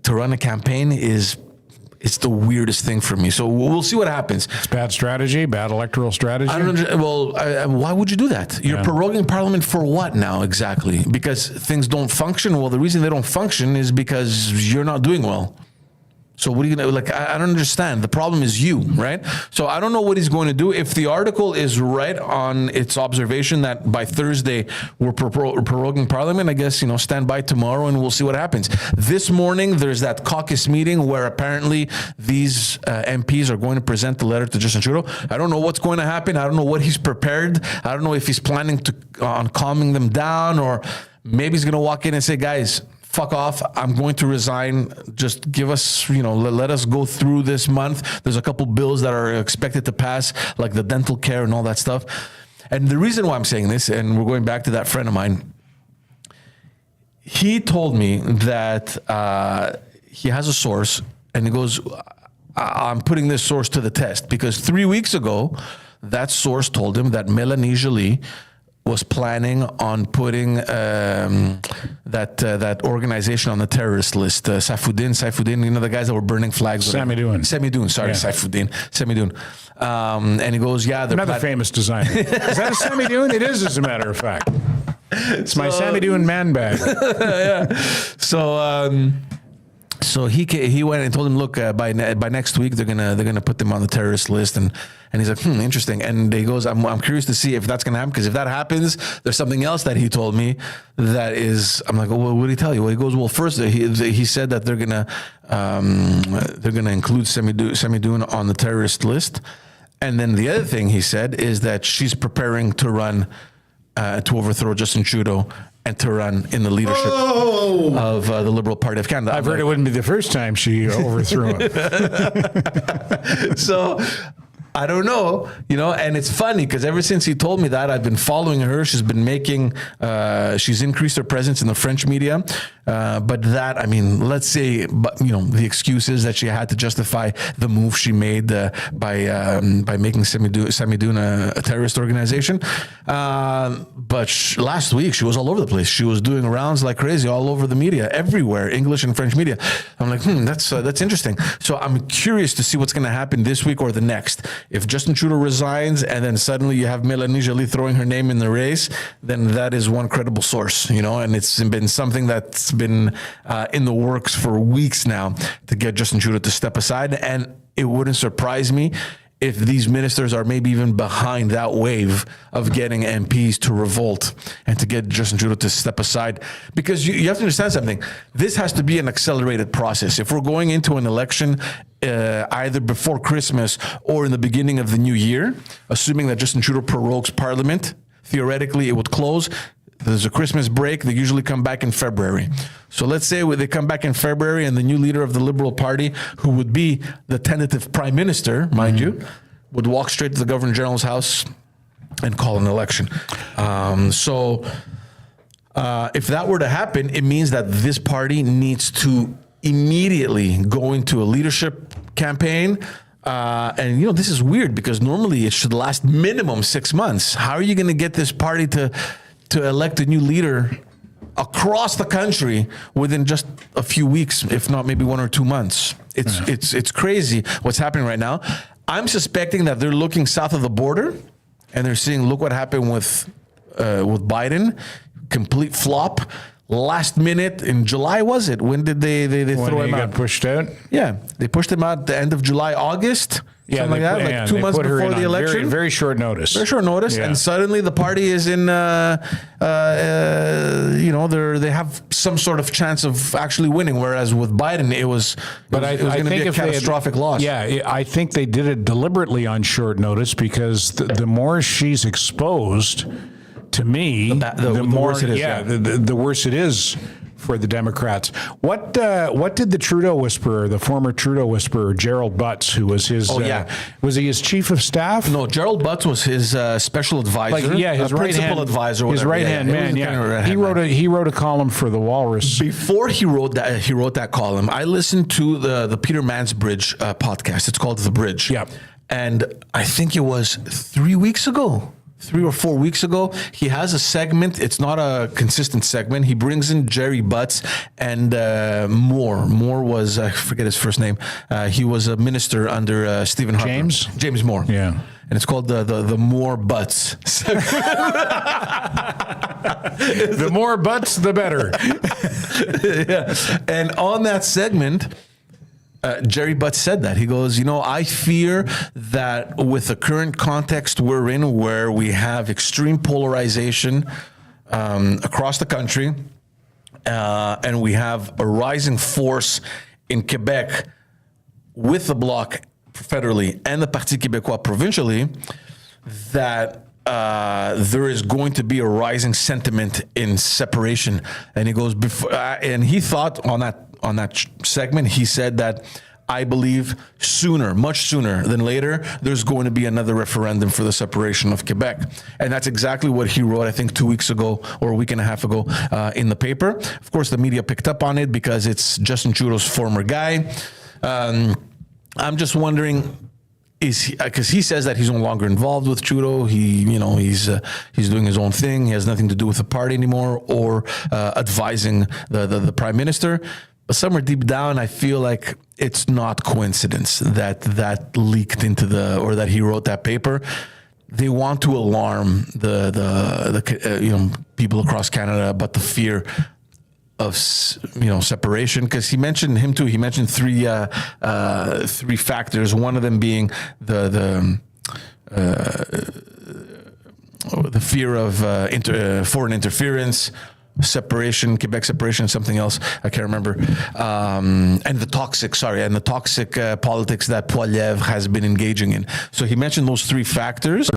to run a campaign it's the weirdest thing for me. So we'll see what happens. It's bad strategy, bad electoral strategy. I don't understand. Well, why would you do that? You're proroguing Parliament for what now exactly? Because things don't function? Well, the reason they don't function is because you're not doing well. So what are you going to, like, I don't understand. The problem is you, right? So I don't know what he's going to do. If the article is right on its observation that by Thursday we're proroguing Parliament, I guess, stand by tomorrow and we'll see what happens. This morning, there's that caucus meeting where apparently these MPs are going to present the letter to Justin Trudeau. I don't know what's going to happen. I don't know what he's prepared. I don't know if he's planning on calming them down, or maybe he's going to walk in and say, guys, fuck off, I'm going to resign. Just give us, let us go through this month. There's a couple bills that are expected to pass, like the dental care and all that stuff. And the reason why I'm saying this, and we're going back to that friend of mine, he told me that he has a source, and he goes, I'm putting this source to the test, because 3 weeks ago, that source told him that Mélanie Joly was planning on putting that organization on the terrorist list. Saifuddin, the guys that were burning flags. Samidoun, Samidoun. And he goes, yeah. Another famous designer. Is that a Samidoun? It is, as a matter of fact. It's my Samidoun man bag. Yeah. So he went and told him, look, by next week they're gonna put them on the terrorist list, and he's like, interesting. And he goes, I'm curious to see if that's gonna happen, because if that happens, there's something else that he told me that is. I'm like, well, what did he tell you? Well, he goes, well, first he said that they're gonna include Samidoun on the terrorist list, and then the other thing he said is that she's preparing to run to overthrow Justin Trudeau and to run in the leadership of the Liberal Party of Canada. I've heard it wouldn't be the first time she overthrew him. So I don't know, and it's funny because ever since he told me that, I've been following her. She's been she's increased her presence in the French media. But that, let's say, the excuses that she had to justify the move she made by making Samidoun a terrorist organization. But last week she was all over the place. She was doing rounds like crazy all over the media, everywhere, English and French media. I'm like, that's interesting. So I'm curious to see what's going to happen this week or the next. If Justin Trudeau resigns and then suddenly you have Mélanie Joly throwing her name in the race, then that is one credible source, and it's been something that's been in the works for weeks now to get Justin Trudeau to step aside. And it wouldn't surprise me if these ministers are maybe even behind that wave of getting MPs to revolt and to get Justin Trudeau to step aside. Because you have to understand something. This has to be an accelerated process. If we're going into an election either before Christmas or in the beginning of the new year, assuming that Justin Trudeau prorogues Parliament, theoretically it would close. There's a Christmas break. They usually come back in February. So let's say they come back in February and the new leader of the Liberal Party, who would be the tentative prime minister, mind you, would walk straight to the Governor General's house and call an election. So if that were to happen, it means that this party needs to immediately go into a leadership campaign. And this is weird because normally it should last minimum 6 months. How are you going to get this party to elect a new leader across the country within just a few weeks, if not maybe 1 or 2 months? It's crazy what's happening right now. I'm suspecting that they're looking south of the border and they're seeing, look what happened with Biden, complete flop. last minute in July, was it? When did they When throw he him got out? pushed out. Yeah, they pushed him out at the end of July, August. Something like that, like 2 months before the election. Very, very short notice. Very short notice, Yeah. and suddenly the party is in, they have some sort of chance of actually winning. Whereas with Biden, it was going to be a catastrophic loss. Yeah, I think they did it deliberately on short notice because the more she's exposed, to me, the more worse it is. Yeah, the worse it is for the Democrats. What did the Trudeau whisperer, the former Trudeau whisperer, Gerald Butts, who was his, was he his chief of staff? No, Gerald Butts was his special advisor. His principal advisor. His right hand man. Yeah, he wrote a column for the Walrus. Before he wrote that column, I listened to the Peter Mansbridge podcast. It's called The Bridge. Yeah, and I think it was 3 weeks ago. 3 or 4 weeks ago, he has a segment. It's not a consistent segment. He brings in Jerry Butts and Moore. Moore was, I forget his first name. He was a minister under Stephen Harper. James Moore. Yeah. And it's called the Moore Butts. The more butts, the better. Yeah. And on that segment, Jerry Butts said that. He goes, I fear that with the current context we're in, where we have extreme polarization across the country, and we have a rising force in Quebec with the Bloc federally and the Parti Québécois provincially, that there is going to be a rising sentiment in separation. And he goes, and he thought on that segment, he said that I believe much sooner than later, there's going to be another referendum for the separation of Quebec. And that's exactly what he wrote, I think, 2 weeks ago or a week and a half ago in the paper. Of course, the media picked up on it because it's Justin Trudeau's former guy. I'm just wondering, because he says that he's no longer involved with Trudeau. He's doing his own thing. He has nothing to do with the party anymore or advising the prime minister. But somewhere deep down, I feel like it's not coincidence that leaked into or that he wrote that paper. They want to alarm the people across Canada about the fear of separation, because he mentioned him too. He mentioned three factors. One of them being the fear of foreign interference, separation, Quebec separation, something else I can't remember, and the toxic politics that Poilievre has been engaging in. So he mentioned those three factors.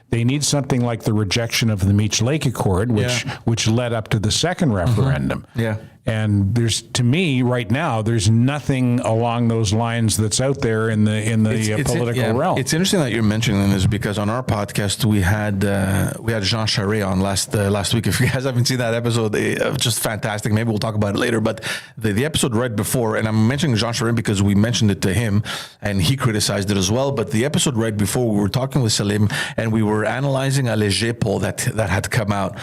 They need something like the rejection of the Meech Lake Accord, which led up to the second referendum. Yeah. And to me, right now, there's nothing along those lines that's out there in the political realm. It's interesting that you're mentioning this, because on our podcast we had Jean Charest on last week. If you guys haven't seen that episode, just fantastic. Maybe we'll talk about it later. But the episode right before, and I'm mentioning Jean Charest because we mentioned it to him and he criticized it as well. But the episode right before, we were talking with Salim and we were analyzing a Léger poll that had come out.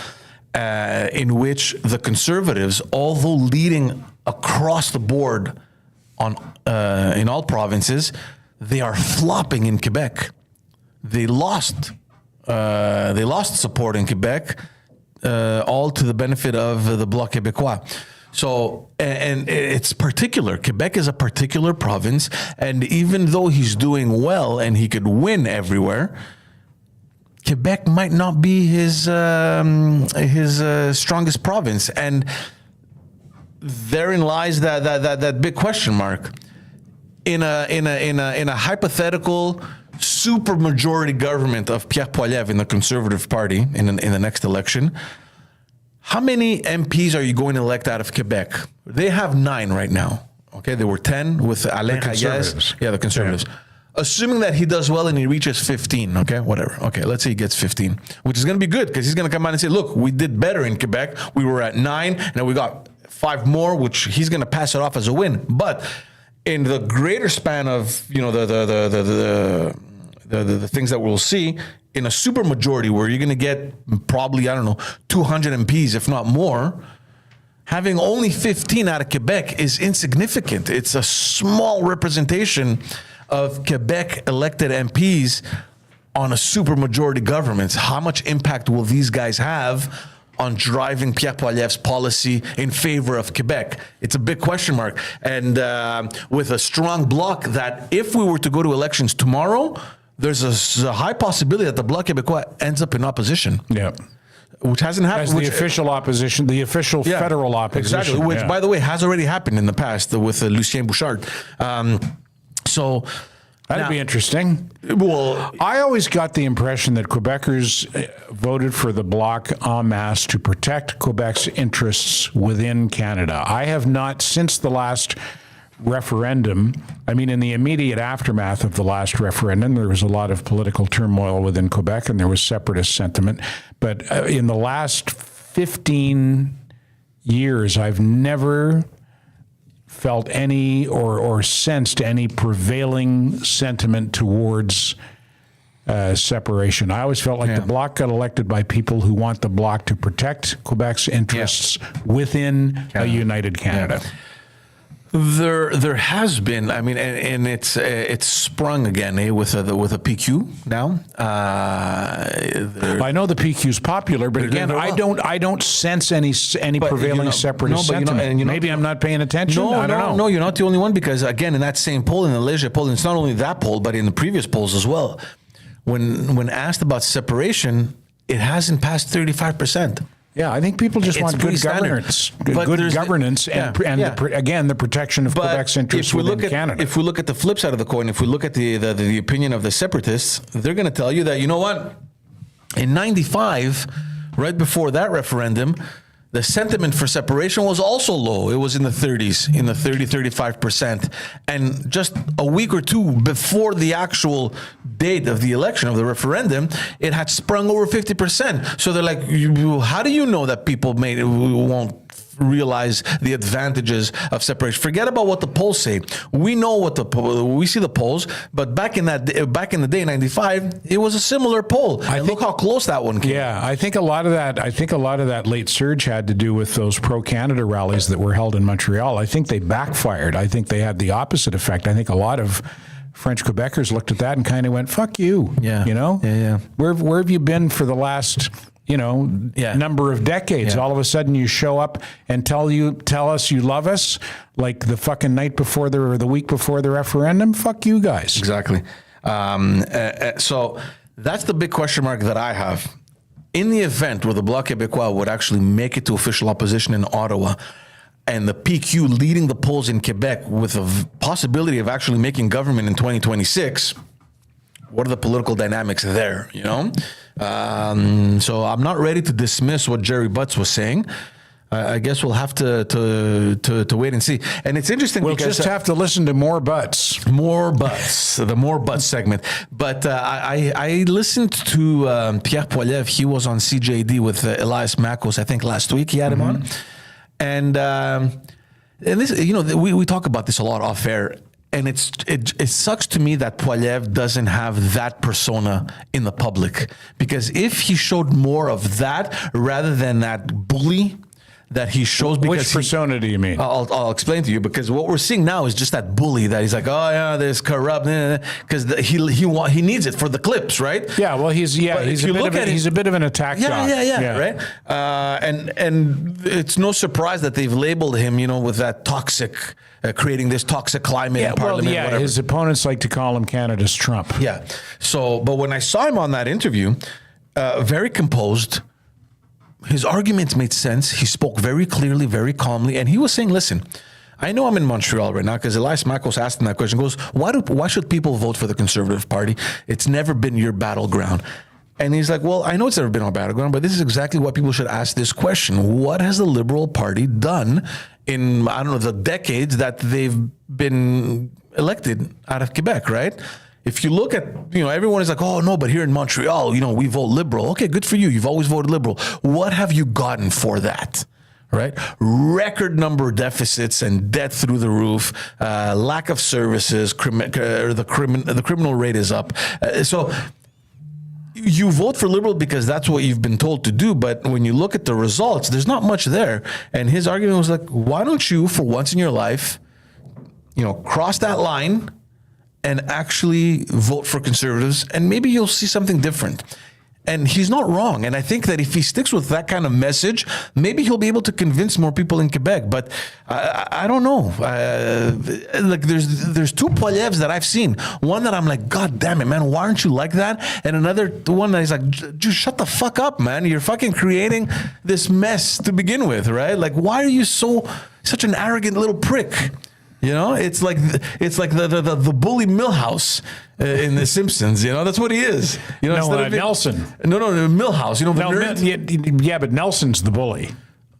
In which the Conservatives, although leading across the board in all provinces, they are flopping in Quebec. They lost support in Quebec, all to the benefit of the Bloc Québécois. So, and it's particular. Quebec is a particular province, and even though he's doing well and he could win everywhere, Quebec might not be his strongest province, and therein lies that big question mark. In a hypothetical super majority government of Pierre Poilievre in the Conservative Party in the next election, how many MPs are you going to elect out of Quebec? They have 9 right now. Okay, there were 10 with Alain Reyes. Yeah, the Conservatives. Yeah. Assuming that he does well and he reaches 15, okay, whatever. Okay, let's say he gets 15, which is going to be good because he's going to come out and say, look, we did better in Quebec. We were at 9, and then we got 5 more, which he's going to pass it off as a win. But in the greater span of, the things that we'll see, in a super majority where you're going to get probably, 200 MPs, if not more, having only 15 out of Quebec is insignificant. It's a small representation of Quebec elected MPs on a supermajority government. How much impact will these guys have on driving Pierre Poilievre's policy in favor of Quebec? It's a big question mark. And with a strong bloc that if we were to go to elections tomorrow, there's a high possibility that the Bloc Québécois ends up in opposition. Yeah. Which hasn't happened. As the official opposition, the official federal opposition. Exactly, which, by the way, has already happened in the past with Lucien Bouchard. So that'd be interesting. Well, I always got the impression that Quebecers voted for the Bloc en masse to protect Quebec's interests within Canada. I have not, since the last referendum, I mean, in the immediate aftermath of the last referendum, there was a lot of political turmoil within Quebec and there was separatist sentiment. But in the last 15 years, I've never felt any or sensed any prevailing sentiment towards separation. I always felt like the Bloc got elected by people who want the Bloc to protect Quebec's interests within a united Canada. Yeah. There has been, I mean, and it's sprung again with a PQ now. I know the PQ is popular, but again, I don't sense any prevailing separatist sentiment. Maybe I'm not paying attention. I don't know. No, you're not the only one, because again, in that same poll, in the Leger poll, and it's not only that poll, but in the previous polls as well, when asked about separation, it hasn't passed 35%. Yeah, I think people just want good governance, again, the protection of Quebec's interests within Canada. If we look at the flip side of the coin, if we look at the opinion of the separatists, they're going to tell you that, you know what, in 95, right before that referendum, the sentiment for separation was also low. It was in the 30s, in the 35%. And just a week or two before the actual date of the election, of the referendum, it had sprung over 50%. So they're like, how do you know that people won't realize the advantages of separation? Forget about what the polls say. We know we see the polls, but back in the day, 95, it was a similar poll. And look how close that one came. Yeah, I think a lot of that late surge had to do with those pro-Canada rallies that were held in Montreal. I think they backfired. I think they had the opposite effect. I think a lot of French Quebecers looked at that and kind of went, "Fuck you." Yeah. You know? Yeah. Where have you been for the last number of decades? All of a sudden you show up and tell us you love us like the fucking night before or the week before the referendum. Fuck you guys. Exactly. So that's the big question mark that I have. In the event where the Bloc Québécois would actually make it to official opposition in Ottawa, and the PQ leading the polls in Quebec with a possibility of actually making government in 2026, what are the political dynamics there, you know? So I'm not ready to dismiss what Jerry Butts was saying. I guess we'll have to wait and see. And it's interesting we'll because just have to listen to more butts. More butts, the more butts segment. But I listened to Pierre Poilievre. He was on CJD with Elias Makos, I think last week he had him on. And this, we talk about this a lot off air. And it sucks to me that Poilievre doesn't have that persona in the public, because if he showed more of that rather than that bully that he shows, because which persona do you mean? I'll explain to you, because what we're seeing now is just that bully that he's like, oh yeah, there's corrupt, because he needs it for the clips, right? Yeah, well, he's a bit of an attack dog. Yeah, right. And it's no surprise that they've labeled him, with that toxic. Creating this toxic climate in Parliament. Whatever. His opponents like to call him Canada's Trump. Yeah. So, but when I saw him on that interview, very composed, his arguments made sense. He spoke very clearly, very calmly, and he was saying, "Listen, I know I'm in Montreal right now because Elias Makos asked him that question. Goes, why should people vote for the Conservative Party? It's never been your battleground." And he's like, well, I know it's never been our battleground, but this is exactly why people should ask this question. What has the Liberal Party done in, the decades that they've been elected out of Quebec, right? If you look at, everyone is like, oh, no, but here in Montreal, we vote Liberal. Okay, good for you. You've always voted Liberal. What have you gotten for that? Right? Record number of deficits and debt through the roof, lack of services, the criminal rate is up. So you vote for Liberal because that's what you've been told to do. But when you look at the results, there's not much there. And his argument was like, why don't you, for once in your life, cross that line and actually vote for Conservatives, and maybe you'll see something different. And he's not wrong. And I think that if he sticks with that kind of message, maybe he'll be able to convince more people in Quebec. But I don't know. Like there's two Poilievres that I've seen. One that I'm like, God damn it, man, why aren't you like that? And another one that is like, just shut the fuck up, man. You're fucking creating this mess to begin with, right? Like, why are you such an arrogant little prick? It's like the bully Milhouse in The Simpsons. That's what he is. Nelson. No, Milhouse. The nerd. Yeah, but Nelson's the bully.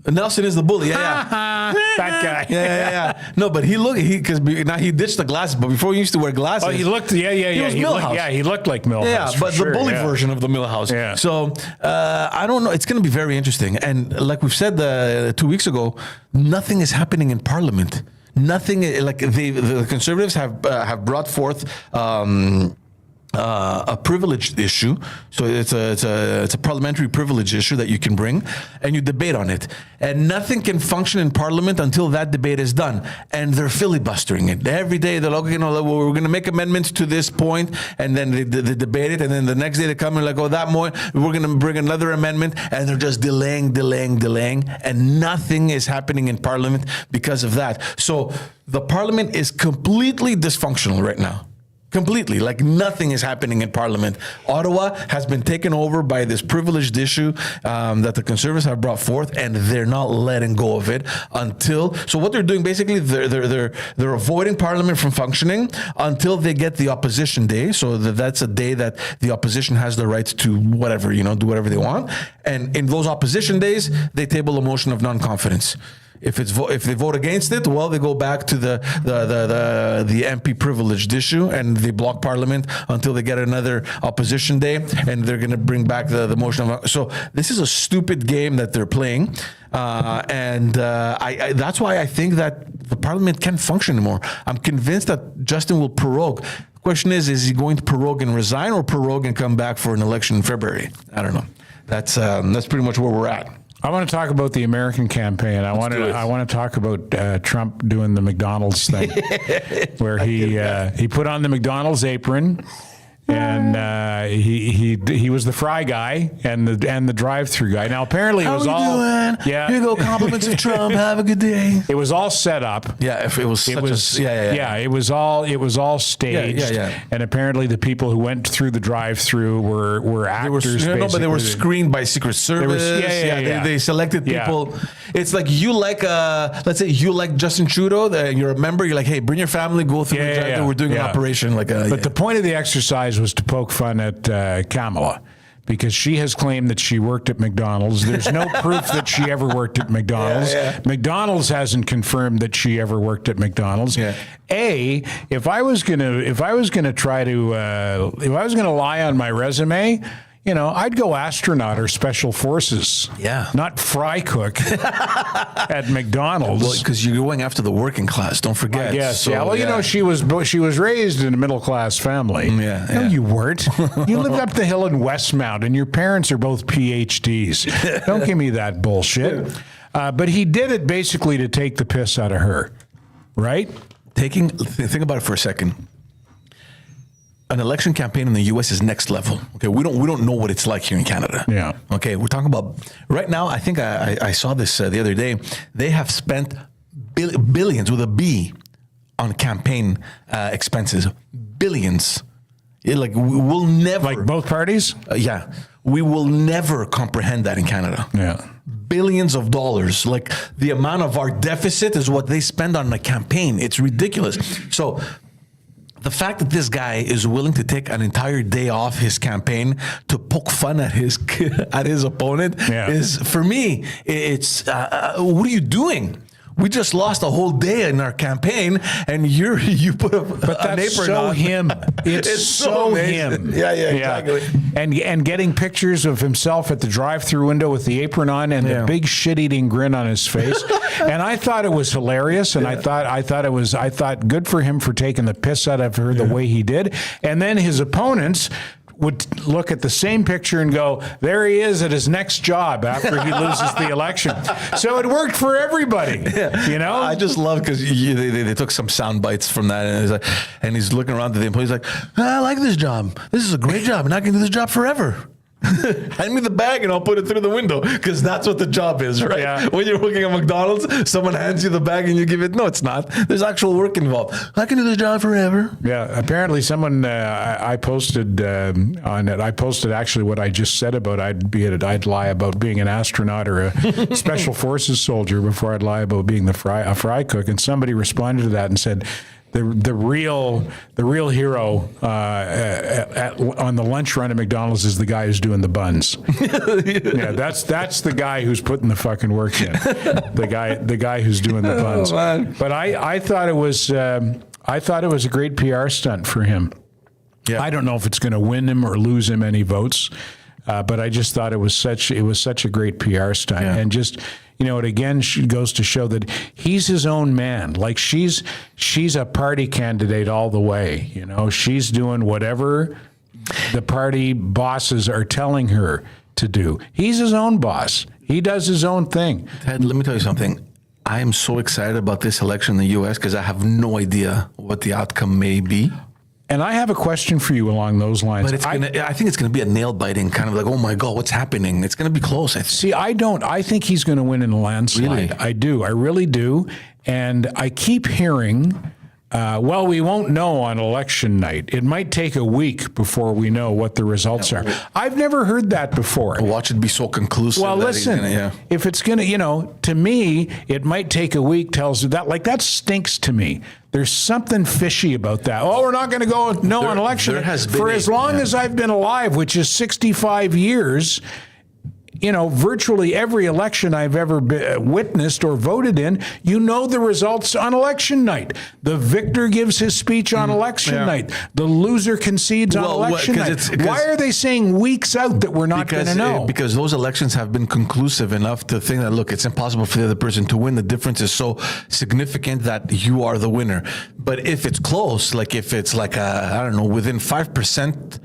Nelson is the bully. Yeah. That guy. Yeah. No, but because now he ditched the glasses. But before he used to wear glasses. Oh, he looked. Yeah. He was Milhouse. He looked like Milhouse. Yeah, but the bully version of the Milhouse. Yeah. So I don't know. It's going to be very interesting. And like we've said 2 weeks ago, nothing is happening in Parliament. Nothing like the Conservatives have brought forth a privilege issue. So it's a parliamentary privilege issue that you can bring, and you debate on it. And nothing can function in Parliament until that debate is done. And they're filibustering it every day. They're like, we're going to make amendments to this point, and then they debate it, and then the next day they come and like, that more, we're going to bring another amendment, and they're just delaying, and nothing is happening in Parliament because of that. So the Parliament is completely dysfunctional right now. Completely, like nothing is happening in Parliament. Ottawa has been taken over by this privileged issue that the Conservatives have brought forth, and they're not letting go of it until. So what they're doing basically, they're avoiding Parliament from functioning until they get the opposition day. So that's a day that the opposition has the right to whatever, do whatever they want. And in those opposition days, they table a motion of non-confidence. If they vote against it, well, they go back to the MP privileged issue, and they block Parliament until they get another opposition day, and they're going to bring back the motion of. So this is a stupid game that they're playing, and that's why I think that the Parliament can't function anymore. I'm convinced that Justin will prorogue. The question is he going to prorogue and resign, or prorogue and come back for an election in February? I don't know. That's pretty much where we're at. I want to talk about the American campaign. I want to talk about Trump doing the McDonald's thing, where he put on the McDonald's apron, and he was the fry guy and the drive-through guy. Now apparently it was all doing? Yeah. Here you go, compliments of Trump. Have a good day. It was all set up. Yeah, if it was it was all staged. Yeah. And apparently the people who went through the drive-through were actors. But they were screened by Secret Service. They selected people. Yeah. It's like you like let's say you like Justin Trudeau. You're a member. You're like, hey, bring your family. Go through the drive-through. We're doing an operation. But the point of the exercise was to poke fun at Kamala, because she has claimed that she worked at McDonald's. There's no proof that she ever worked at McDonald's. McDonald's hasn't confirmed that she ever worked at McDonald's. If I was gonna lie on my resume, I'd go astronaut or special forces. Yeah. Not fry cook at McDonald's. Well, because you're going after the working class. Don't forget. Yes. So, well, she was raised in a middle class family. No, you weren't. You lived up the hill in Westmount, and your parents are both PhDs. Don't give me that bullshit. But he did it basically to take the piss out of her, right? Think about it for a second. An election campaign in the U.S. is next level. Okay, we don't know what it's like here in Canada. Yeah. Okay, we're talking about right now. I think I saw this the other day. They have spent billions with a B on campaign expenses. Billions. We'll never. Like both parties. We will never comprehend that in Canada. Yeah. Billions of dollars. Like the amount of our deficit is what they spend on a campaign. It's ridiculous. So. The fact that this guy is willing to take an entire day off his campaign to poke fun at his opponent is, for me, it's what are you doing? We just lost a whole day in our campaign, and you put an apron on. Him. It's so him. Yeah, exactly. And getting pictures of himself at the drive-through window with the apron on and the big shit-eating grin on his face. And I thought it was hilarious, and I thought good for him for taking the piss out of her the way he did. And then his opponents would look at the same picture and go, there he is at his next job after he loses the election. So it worked for everybody, you know? I just love because they took some sound bites from that, and he's looking around to the employees like, I like this job. This is a great job, and I can do this job forever. Hand me the bag and I'll put it through the window, because that's what the job is, right? Yeah. When you're working at McDonald's, someone hands you the bag and you give it. No, it's not. There's actual work involved. I can do this job forever. Yeah, apparently someone I posted on it. I posted actually what I just said about I'd lie about being an astronaut or a special forces soldier before I'd lie about being a fry cook. And somebody responded to that and said, the real hero on the lunch run at McDonald's is the guy who's doing the buns. Yeah, that's the guy who's putting the fucking work in. The guy who's doing the buns. But I thought it was a great PR stunt for him. Yeah. I don't know if it's going to win him or lose him any votes, but I just thought it was such a great PR stunt, and just. You know, it again goes to show that he's his own man. Like she's a party candidate all the way. You know, she's doing whatever the party bosses are telling her to do. He's his own boss. He does his own thing. Ted, let me tell you something. I am so excited about this election in the U.S. because I have no idea what the outcome may be. And I have a question for you along those lines. But I think it's going to be a nail-biting kind of like, oh my God, what's happening? It's going to be close. I think he's going to win in a landslide. Really? I do. I really do. And I keep hearing, well, we won't know on election night. It might take a week before we know what the results are. I've never heard that before. Watch it be so conclusive. Well, listen, if it's going to, to me, it might take a week tells you that. Like, that stinks to me. There's something fishy about that. Oh, we're not going to go on election. For as long as I've been alive, which is 65 years, virtually every election I've ever witnessed or voted in, the results on election night. The victor gives his speech on election night. The loser concedes on election night. Why are they saying weeks out that we're not going to know? Because those elections have been conclusive enough to think that, look, it's impossible for the other person to win. The difference is so significant that you are the winner. But if it's close, like if it's like, within 5%,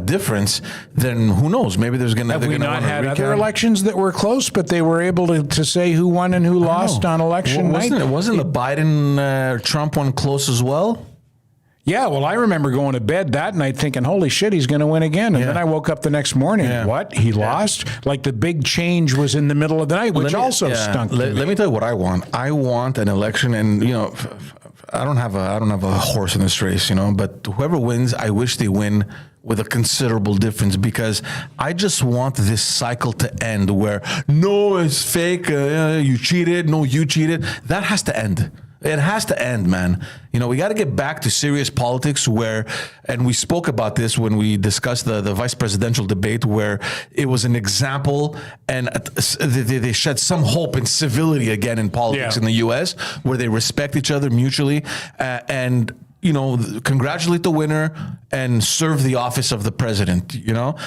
difference, then who knows? Maybe there's going to be. Have we not had other elections that were close, but they were able to say who won and who lost on election night? Wasn't the Biden Trump one close as well? Yeah, well, I remember going to bed that night thinking, holy shit, he's going to win again. And then I woke up the next morning. What? He lost? Like the big change was in the middle of the night, which stunk. Let me tell you what I want. I want an election, and I don't have a horse in this race, but whoever wins, I wish they win with a considerable difference, because I just want this cycle to end where no, it's fake, you cheated, no, you cheated. That has to end. It has to end, man. We got to get back to serious politics and we spoke about this when we discussed the vice presidential debate, where it was an example and they shed some hope and civility again in politics in the U.S., where they respect each other mutually and congratulate the winner and serve the office of the president.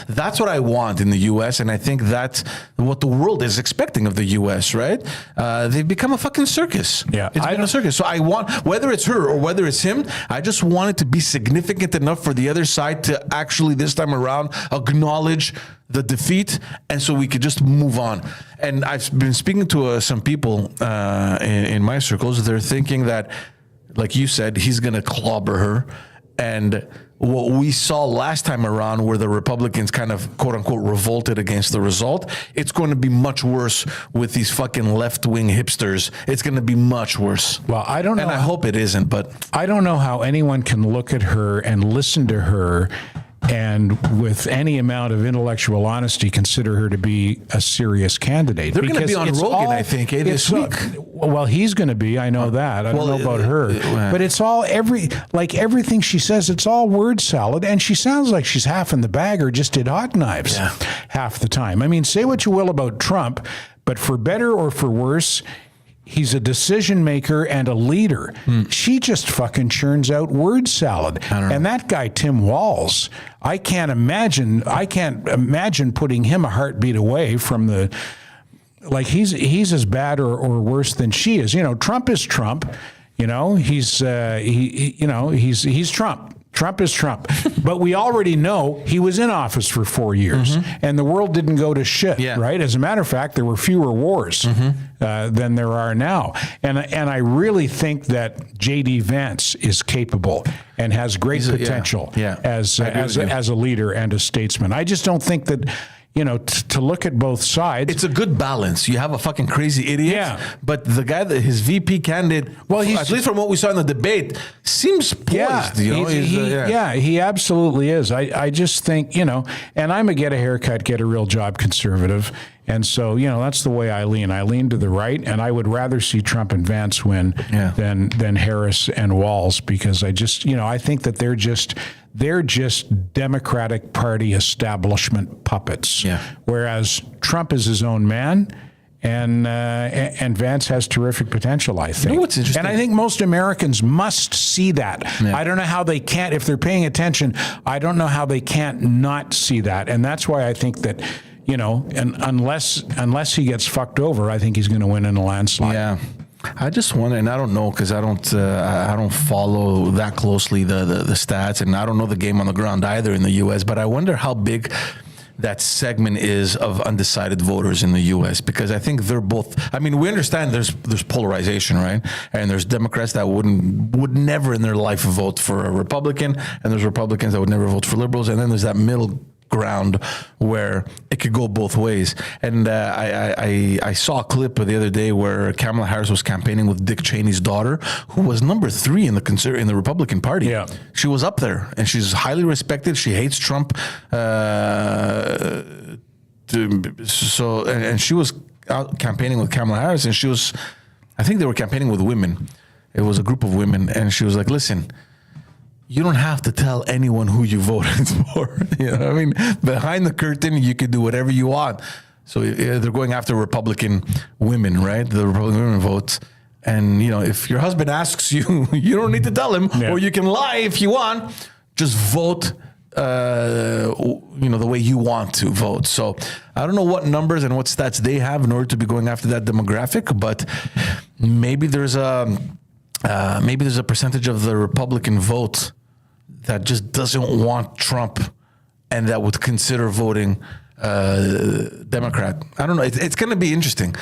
That's what I want in the U.S. And I think that's what the world is expecting of the U.S., right? They've become a fucking circus. Yeah. It's been a circus. So I want, whether it's her or whether it's him, I just want it to be significant enough for the other side to actually this time around acknowledge the defeat, and so we could just move on. And I've been speaking to some people in my circles. They're thinking that, like you said, he's going to clobber her. And what we saw last time around, where the Republicans kind of, quote unquote, revolted against the result, it's going to be much worse with these fucking left-wing hipsters. It's going to be much worse. Well, I don't know. And I hope it isn't, but I don't know how anyone can look at her and listen to her and with any amount of intellectual honesty consider her to be a serious candidate. They're going to be on Rogan, I think, this week. Well, he's going to be. I know that. I don't know about her. But it's all everything she says, it's all word salad. And she sounds like she's half in the bag or just did hot knives half the time. I mean, say what you will about Trump, but for better or for worse, he's a decision maker and a leader. She just fucking churns out word salad. And that guy, Tim Walz, I can't imagine putting him a heartbeat away from the, like he's as bad or worse than she is. Trump is Trump. He's Trump. Trump is Trump. But we already know he was in office for 4 years, and the world didn't go to shit, right? As a matter of fact, there were fewer wars than there are now. And I really think that J.D. Vance is capable and has great potential as a leader and a statesman. I just don't think that, to look at both sides. It's a good balance. You have a fucking crazy idiot, but the guy that his VP candidate, at least from what we saw in the debate, seems poised. He absolutely is. I just think, and I'm a get a haircut, get a real job conservative. And so, that's the way I lean. I lean to the right, and I would rather see Trump and Vance win than Harris and Walz, because I just, I think that they're just Democratic Party establishment puppets. Whereas Trump is his own man, and Vance has terrific potential, I think. What's interesting? And I think most Americans must see that. I don't know how they can't, if they're paying attention, I don't know how they can't not see that. And that's why I think that, and unless he gets fucked over, I think he's going to win in a landslide. Yeah. I just wonder, and I don't know, because I don't follow that closely the stats, and I don't know the game on the ground either in the U.S., but I wonder how big that segment is of undecided voters in the U.S., because I think they're both, we understand there's polarization, right? And there's Democrats that would never in their life vote for a Republican, and there's Republicans that would never vote for liberals, and then there's that middle ground where it could go both ways. And I saw a clip the other day where Kamala Harris was campaigning with Dick Cheney's daughter, who was number 3 in the Republican Party. Yeah. She was up there, and she's highly respected. She hates Trump. And she was out campaigning with Kamala Harris, and I think they were campaigning with women. It was a group of women, and she was like, listen, you don't have to tell anyone who you voted for. Behind the curtain, you could do whatever you want. So they're going after Republican women, right? The Republican women votes. And, if your husband asks you, you don't need to tell him, or you can lie if you want. Just vote, the way you want to vote. So I don't know what numbers and what stats they have in order to be going after that demographic, but maybe there's a percentage of the Republican vote that just doesn't want Trump and that would consider voting Democrat. I don't know. It's going to be interesting.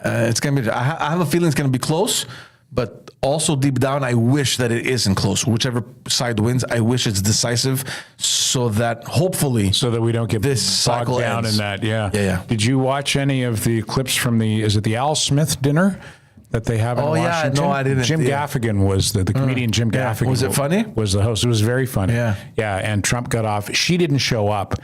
It's going to be. I have a feeling it's going to be close, but also deep down, I wish that it isn't close. Whichever side wins, I wish it's decisive, so that hopefully, so that we don't get this cycle bogged down ends. in that. Yeah. Yeah. Did you watch any of the clips from the Al Smith dinner that they have in Washington? No, I didn't. Jim Gaffigan was the comedian. Jim Gaffigan. Was it funny? Was the host. It was very funny. Yeah. And Trump got off. She didn't show up.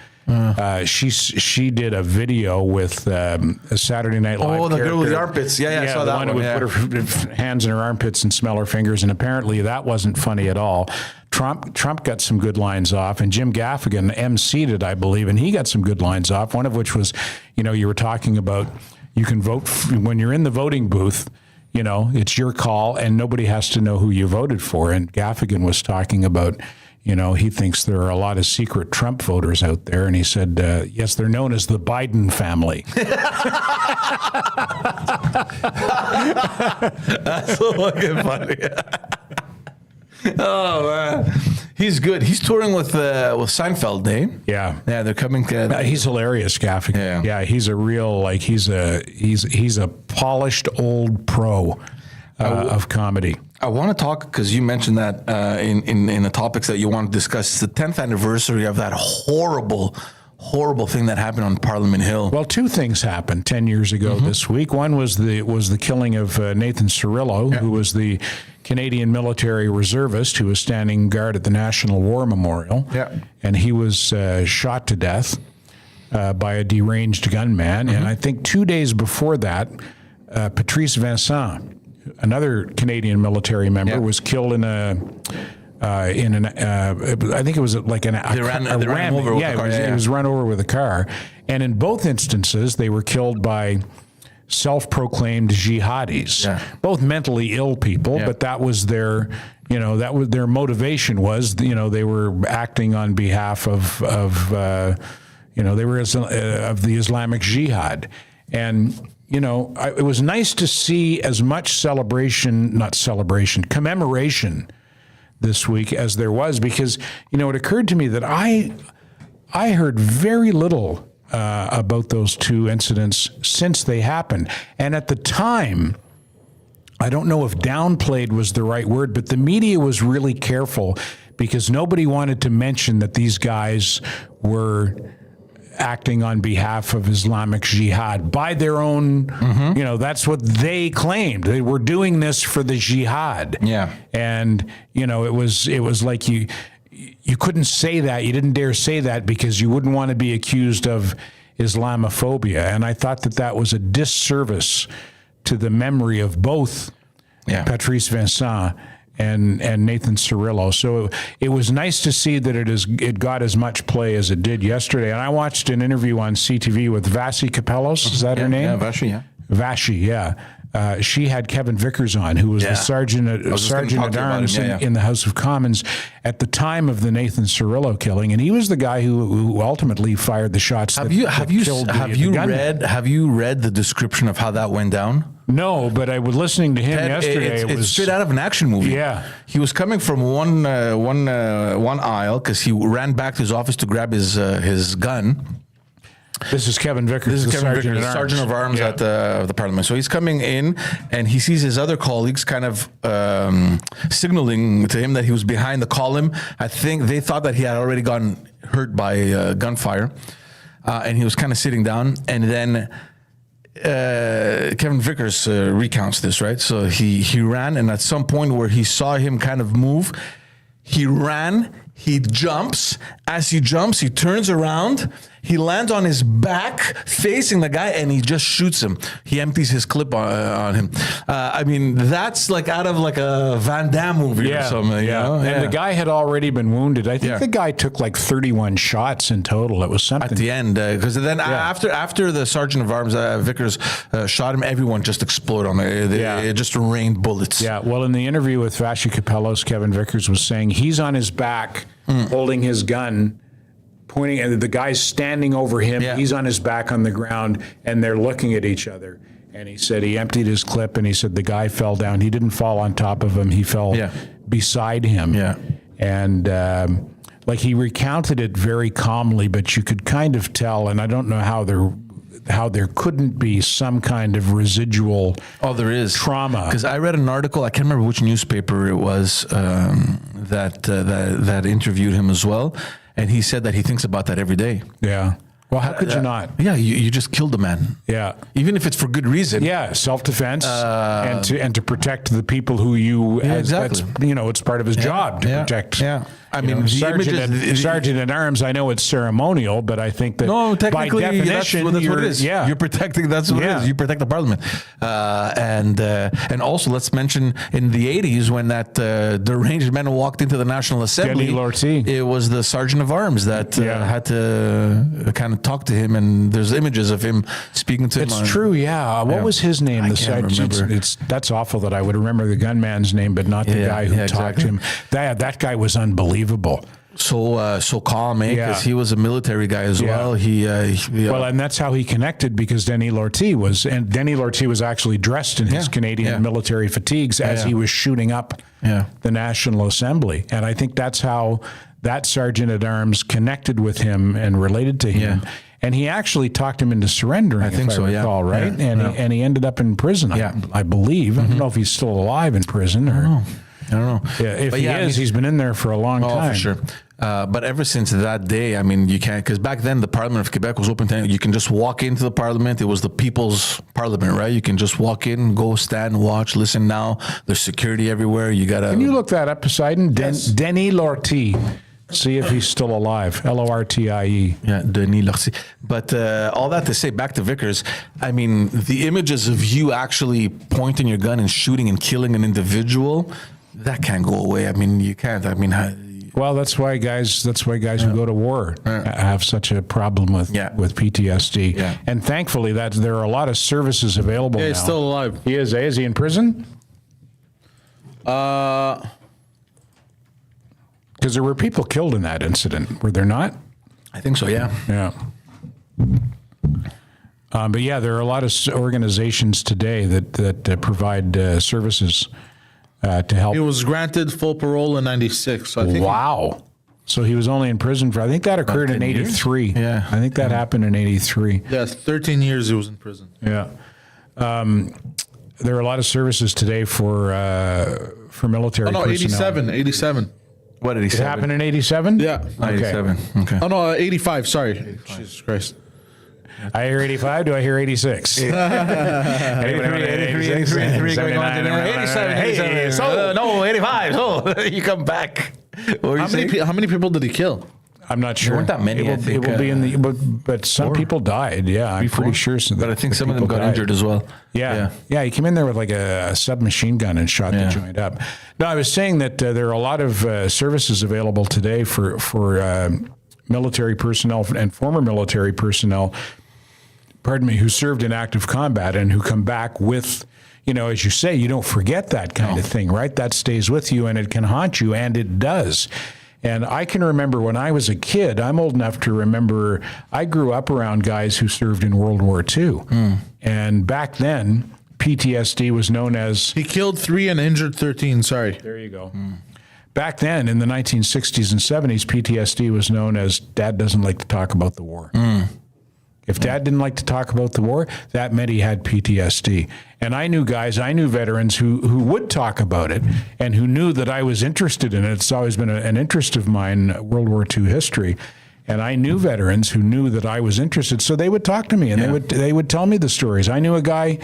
She did a video with a Saturday Night Live. Oh, the character. girl with the armpits. Yeah, I saw that one. The one who would put her hands in her armpits and smell her fingers, and apparently that wasn't funny at all. Trump got some good lines off, and Jim Gaffigan emceed it, I believe, and he got some good lines off. One of which was, you were talking about you can vote when you're in the voting booth. It's your call, and nobody has to know who you voted for. And Gaffigan was talking about, he thinks there are a lot of secret Trump voters out there. And he said, yes, they're known as the Biden family. That's so fucking funny. Oh, man. He's good. He's touring with Seinfeld, eh? Yeah. Yeah, they're coming. He's hilarious, Gaffigan. Yeah, he's a real, he's a polished old pro of comedy. I want to talk, because you mentioned that in the topics that you want to discuss. It's the 10th anniversary of that horrible thing that happened on Parliament Hill. Well, 2 things happened 10 years ago this week. One was the killing of Nathan Cirillo, who was the Canadian military reservist who was standing guard at the National War Memorial. Yeah. And he was shot to death by a deranged gunman. And I think 2 days before that, Patrice Vincent, another Canadian military member, was killed in a I think it was like an they ran him over with a car. It was run over with a car. And in both instances, they were killed by self-proclaimed jihadis, both mentally ill people, but that was their, that was their motivation was, they were acting on behalf of they were of the Islamic Jihad. And, it was nice to see as much commemoration this week as there was, because, it occurred to me that I heard very little about those two incidents since they happened. And at the time, I don't know if downplayed was the right word, but the media was really careful because nobody wanted to mention that these guys were acting on behalf of Islamic Jihad by their own, that's what they claimed. They were doing this for the jihad. Yeah. And, it was like you couldn't say that. You didn't dare say that because you wouldn't want to be accused of Islamophobia. And I thought that was a disservice to the memory of both Patrice Vincent and Nathan Cirillo. So it was nice to see that it got as much play as it did yesterday. And I watched an interview on CTV with Vassie Kapelos. Is that her name? Yeah, Vassie, yeah. Vassie, yeah. She had Kevin Vickers on, who was the sergeant at arms in the House of Commons at the time of the Nathan Cirillo killing, and he was the guy who ultimately fired the shots. Have you read the description of how that went down? No, but I was listening to him yesterday. It was straight out of an action movie. Yeah, he was coming from one aisle because he ran back to his office to grab his gun. This is Kevin Vickers, Sergeant of Arms at the Parliament. So he's coming in, and he sees his other colleagues kind of signaling to him that he was behind the column. I think they thought that he had already gotten hurt by gunfire, and he was kind of sitting down. And then Kevin Vickers recounts this, right? So he ran, and at some point where he saw him kind of move, he ran. He jumps. As he jumps, he turns around. He lands on his back facing the guy, and he just shoots him. He empties his clip on him. I mean, that's like out of like a Van Damme movie or something. Yeah. You know? And the guy had already been wounded. I think the guy took like 31 shots in total. It was something. At the end, because then after the Sergeant of Arms, Vickers, shot him, everyone just exploded on it. It just rained bullets. Yeah, well, in the interview with Vassie Kapelos, Kevin Vickers was saying he's on his back holding his gun, pointing, and the guy's standing over him. Yeah. He's on his back on the ground, and they're looking at each other. And he said he emptied his clip, and he said the guy fell down. He didn't fall on top of him. He fell beside him. Yeah. And he recounted it very calmly, but you could kind of tell, and I don't know how there couldn't be some kind of residual there is trauma. Because I read an article, I can't remember which newspaper it was, that interviewed him as well, and he said that he thinks about that every day. Yeah. Well, how could you not? Yeah, you just killed the man. Yeah. Even if it's for good reason. Yeah, self-defense and to protect the people who you... exactly. It's part of his job to protect... Yeah. I mean, Sergeant at Arms, I know it's ceremonial, but I think that by definition... That's what it is. Yeah. You're protecting... That's what it is. You protect the Parliament. And also, let's mention in the 80s when that deranged man walked into the National Assembly... It was the Sergeant of Arms that had to kind of talk to him, and there's images of him speaking to him. It's true, yeah. What was his name? I can't remember. That's awful that I would remember the gunman's name, but not the guy who talked to him. That guy was unbelievable. So calm, because he was a military guy as well. Well, and that's how he connected, because Denis Lortie was actually dressed in his Canadian military fatigues as he was shooting up the National Assembly, and I think that's how that Sergeant at Arms connected with him and related to him. Yeah. And he actually talked him into surrendering, if I recall, right? Yeah. And he ended up in prison, I believe. I don't know if he's still alive in prison or... I don't know. Yeah, if he is, he's been in there for a long time. For sure. But ever since that day, I mean, you can't, because back then the Parliament of Quebec was open to, you can just walk into the Parliament. It was the people's Parliament, right? You can just walk in, go stand, watch, listen. Now there's security everywhere. You got to... Can you look that up, Poseidon? Yes. Denis Lortie. See if he's still alive. Lortie. Yeah, Denis Lortie. But all that to say, back to Vickers, I mean, the images of you actually pointing your gun and shooting and killing an individual, that can't go away. I mean, you can't. I mean, well, that's why guys who go to war have such a problem with PTSD. Yeah. And thankfully, there are a lot of services available now. He's still alive. He is. Is he in prison? Because there were people killed in that incident, were there not? I think so, yeah. Yeah. But yeah, there are a lot of organizations today that provide services to help. He was granted full parole in '96. So I think Wow. So he was only in prison for, I think that occurred in 10 years? '83. Yeah. I think that happened in '83. yes, 13 years he was in prison. Yeah. There are a lot of services today for military Oh no, personnel. 87. What did he It say? happened in 87? Yeah. 87. Okay. Oh no, 85. Sorry. Jesus Christ. I hear 85. Do I hear 86? 83 going on to 87. Hey, so no, 85. So you come back. What were you saying? How many people did he kill? I'm not sure. weren't that many, I think, It will be in the, but some people died. Yeah, I'm pretty sure. But I think some of them got injured as well. Yeah. He came in there with like a submachine gun and shot the joint up. No, I was saying that there are a lot of services available today for military personnel and former military personnel, who served in active combat and who come back with, as you say, you don't forget that kind of thing, right? That stays with you and it can haunt you, and it does. And I can remember when I was a kid, I'm old enough to remember, I grew up around guys who served in World War II. And back then, PTSD was known as... He killed 3 and injured 13. Sorry. There you go. Back then, in the 1960s and 70s, PTSD was known as Dad doesn't like to talk about the war. If Dad didn't like to talk about the war, that meant he had PTSD. And I knew veterans who would talk about it and who knew that I was interested in it. It's always been an interest of mine, World War II history. And I knew veterans who knew that I was interested. So they would talk to me and they would tell me the stories. I knew a guy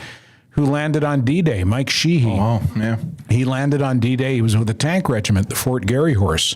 who landed on D-Day, Mike Sheehy. Oh, yeah. He landed on D-Day. He was with the tank regiment, the Fort Garry Horse.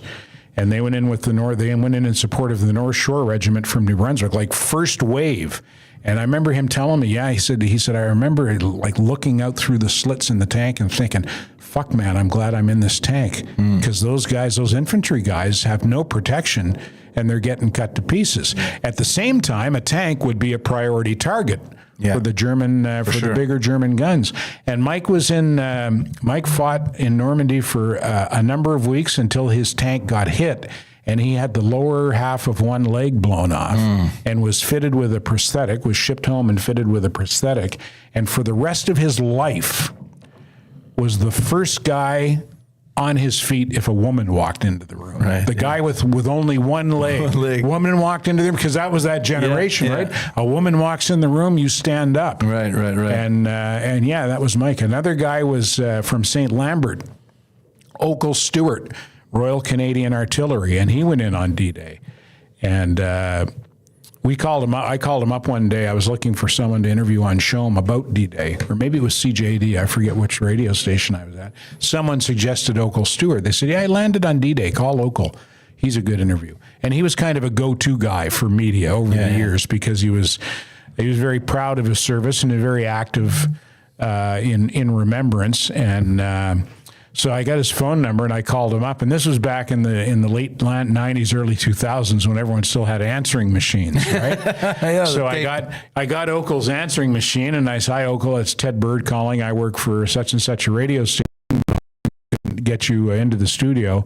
And they went in with they went in support of the North Shore Regiment from New Brunswick, like first wave. And I remember him telling me, he said, I remember like looking out through the slits in the tank and thinking, fuck man, I'm glad I'm in this tank. Because those guys, those infantry guys have no protection and they're getting cut to pieces. At the same time, a tank would be a priority target. For the German, the bigger German guns. And Mike fought in Normandy for a number of weeks until his tank got hit, and he had the lower half of one leg blown off and was fitted with a prosthetic, was shipped home and fitted with a prosthetic, and for the rest of his life was the first guy on his feet if a woman walked into the room. Right, the guy with only one leg. Woman walked into the room, because that was that generation, right? A woman walks in the room, you stand up. Right. And that was Mike. Another guy was from St. Lambert, Oakle Stewart, Royal Canadian Artillery, and he went in on D-Day. And we called him up. I called him up one day. I was looking for someone to interview on Show'em about D-Day, or maybe it was CJD. I forget which radio station I was at. Someone suggested Oakle Stewart. They said, I landed on D-Day. Call Oakle. He's a good interview. And he was kind of a go-to guy for media over the years, because he was very proud of his service and very active in remembrance. And so I got his phone number and I called him up, and this was back in the late 90s, early 2000s, when everyone still had answering machines, right? So I got Oakle's answering machine, and I said, "Hi, Oakle, it's Ted Bird calling. I work for such and such a radio station. Get you into the studio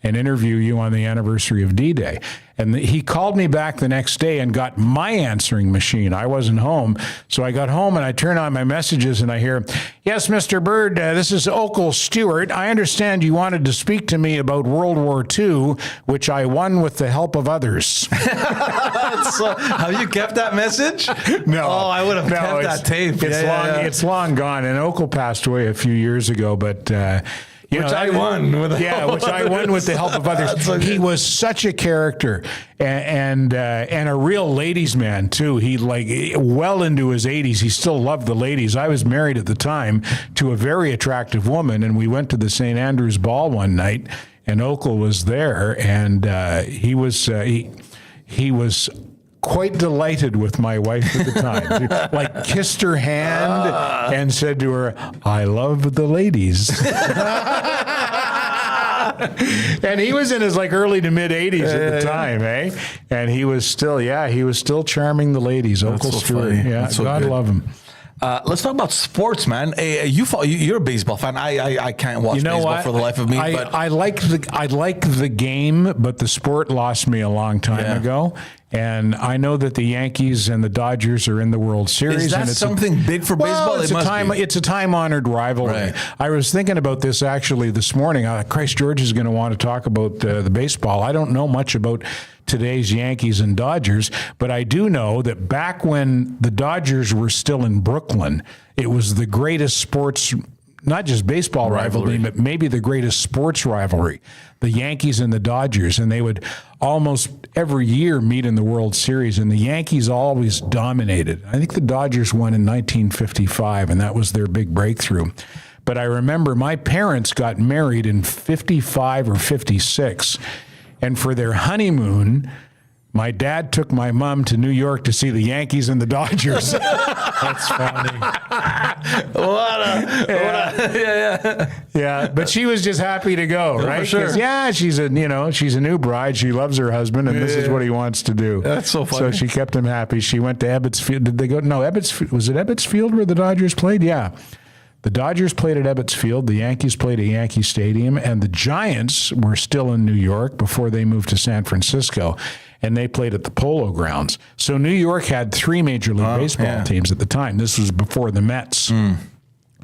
and interview you on the anniversary of D-Day." And he called me back the next day and got my answering machine. I wasn't home. So I got home and I turn on my messages and I hear, "Yes, Mr. Bird, this is Oakle Stewart. I understand you wanted to speak to me about World War II, which I won with the help of others." So, have you kept that message? No. Oh, I would have kept that tape. It's long gone. And Oakle passed away a few years ago, but... Which I won with the help of others. He was such a character and a real ladies' man too. He well into his 80s. He still loved the ladies. I was married at the time to a very attractive woman, and we went to the St. Andrew's Ball one night, and Oakle was there, and he was quite delighted with my wife at the time. Kissed her hand and said to her, "I love the ladies." And he was in his early to mid 80s at the time, eh? And he was still charming the ladies. Oakle so Stewart. funny. Yeah, That's so God good. love him. Let's talk about sports, man. You're a baseball fan. I can't watch baseball for the life of me. But I like the game, but the sport lost me a long time ago. And I know that the Yankees and the Dodgers are in the World Series. Is that and it's something big for baseball? It's a time-honored rivalry. Right. I was thinking about this actually this morning. Christ George is going to want to talk about the baseball. I don't know much about today's Yankees and Dodgers, but I do know that back when the Dodgers were still in Brooklyn, it was the greatest sports, not just baseball rivalry, but maybe the greatest sports rivalry, the Yankees and the Dodgers. And they would almost every year meet in the World Series, and the Yankees always dominated. I think the Dodgers won in 1955, and that was their big breakthrough. But I remember my parents got married in 55 or 56, and for their honeymoon, my dad took my mom to New York to see the Yankees and the Dodgers. That's funny. Yeah, but she was just happy to go, right? sure. 'Cause, yeah, she's a new bride. She loves her husband, and this is what he wants to do. That's so funny. So she kept him happy. She went to Ebbets Field. Did they go? No, was it Ebbets Field where the Dodgers played? Yeah. The Dodgers played at Ebbets Field, the Yankees played at Yankee Stadium, and the Giants were still in New York before they moved to San Francisco, and they played at the Polo Grounds. So New York had 3 Major League Baseball teams at the time. This was before the Mets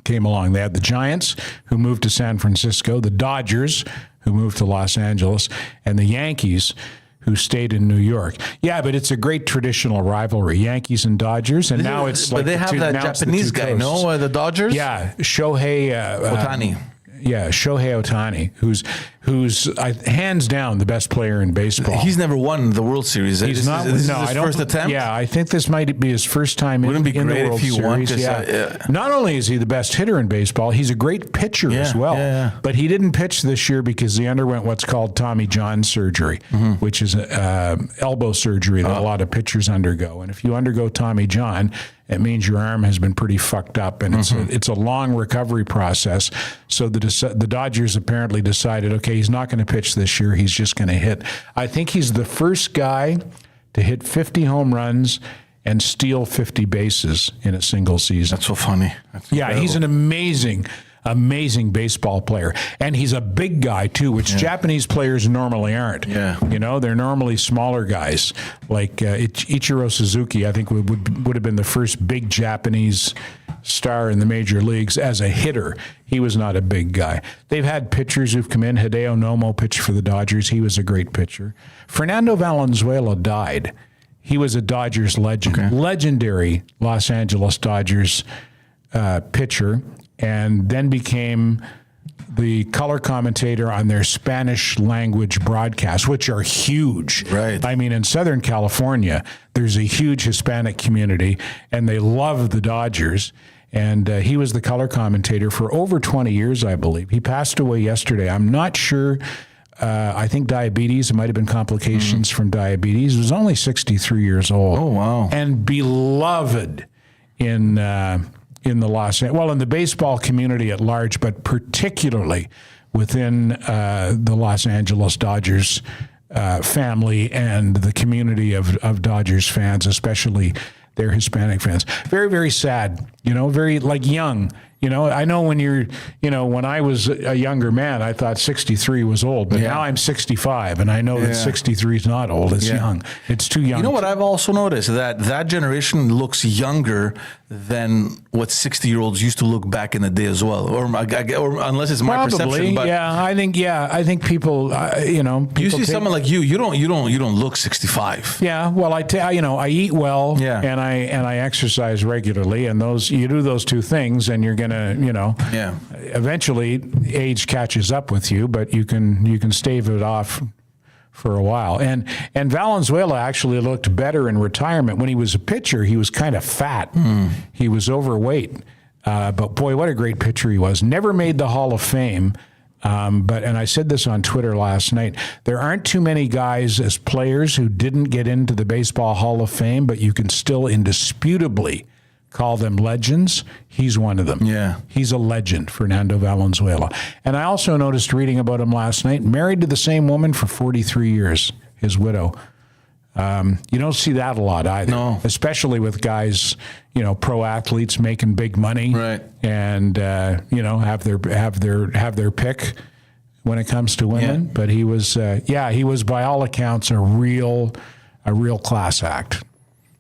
came along. They had the Giants, who moved to San Francisco, the Dodgers, who moved to Los Angeles, and the Yankees, who stayed in New York. Yeah, but it's a great traditional rivalry, Yankees and Dodgers, and now it's but like they have that Japanese guy, no? The Dodgers? Yeah, Shohei Ohtani. Shohei Ohtani, who's hands down the best player in baseball. He's never won the World Series. He's not. This No, is his I don't. first attempt? Yeah, I think this might be his first time in Wouldn't it be the great World if he won? Series. Yeah. Not only is he the best hitter in baseball, he's a great pitcher as well. Yeah. But he didn't pitch this year because he underwent what's called Tommy John surgery, which is elbow surgery that a lot of pitchers undergo. And if you undergo Tommy John, it means your arm has been pretty fucked up, and it's a long recovery process. So the Dodgers apparently decided, okay, he's not going to pitch this year. He's just going to hit. I think he's the first guy to hit 50 home runs and steal 50 bases in a single season. That's so funny. That's incredible. He's an amazing baseball player. And he's a big guy, too, which Japanese players normally aren't. Yeah. You know, they're normally smaller guys. Like Ichiro Suzuki, I think, would have been the first big Japanese star in the major leagues as a hitter. He was not a big guy. They've had pitchers who've come in. Hideo Nomo pitched for the Dodgers. He was a great pitcher. Fernando Valenzuela died. He was a Dodgers legend, legendary Los Angeles Dodgers pitcher, and then became the color commentator on their Spanish language broadcasts, which are huge. Right. I mean, in Southern California, there's a huge Hispanic community, and they love the Dodgers. And he was the color commentator for over 20 years, I believe. He passed away yesterday. I'm not sure. I think diabetes. It might have been complications from diabetes. He was only 63 years old. Oh, wow. And beloved in the in the baseball community at large, but particularly within the Los Angeles Dodgers family and the community of Dodgers fans, especially their Hispanic fans. Very, very sad, very young. I know when I was a younger man, I thought 63 was old, but now I'm 65, and I know that 63 is not old. It's young. It's too young. You know what I've also noticed? That generation looks younger than what 60-year-olds used to look back in the day as well, or unless it's my perception. But I think people, you see someone like you don't look 65. Yeah, well, I eat well, and I exercise regularly, and you do those two things, and you're gonna, eventually age catches up with you, but you can stave it off for a while. And Valenzuela actually looked better in retirement. When he was a pitcher, he was kind of fat. He was overweight. But boy, what a great pitcher he was. Never made the Hall of Fame. And I said this on Twitter last night, there aren't too many guys as players who didn't get into the Baseball Hall of Fame, but you can still indisputably call them legends. He's one of them. Yeah. He's a legend, Fernando Valenzuela. And I also noticed reading about him last night, married to the same woman for 43 years, his widow. You don't see that a lot either. No. Especially with guys, pro athletes making big money. Right. And, have their pick when it comes to women. Yeah. But he was by all accounts, a real a real class act.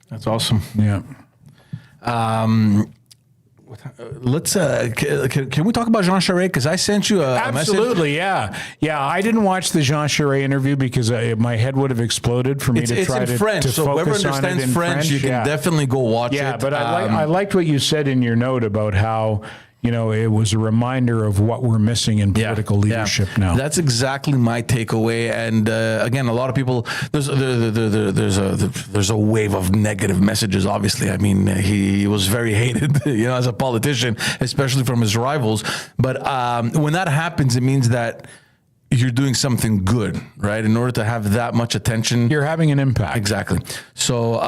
That's awesome. Yeah. Let's can we talk about Jean Charest? Because I sent you a message. Absolutely, yeah. I didn't watch the Jean Charest interview because my head would have exploded for me to It's try in to French, to so whoever focus on it understands in French, you can definitely go watch it. Yeah, but I liked what you said in your note about how, it was a reminder of what we're missing in political leadership now. That's exactly my takeaway. And again, a lot of people, there's a wave of negative messages. Obviously, I mean, he was very hated, as a politician, especially from his rivals. But when that happens, it means that you're doing something good, right? In order to have that much attention, You're having an impact. Exactly. So,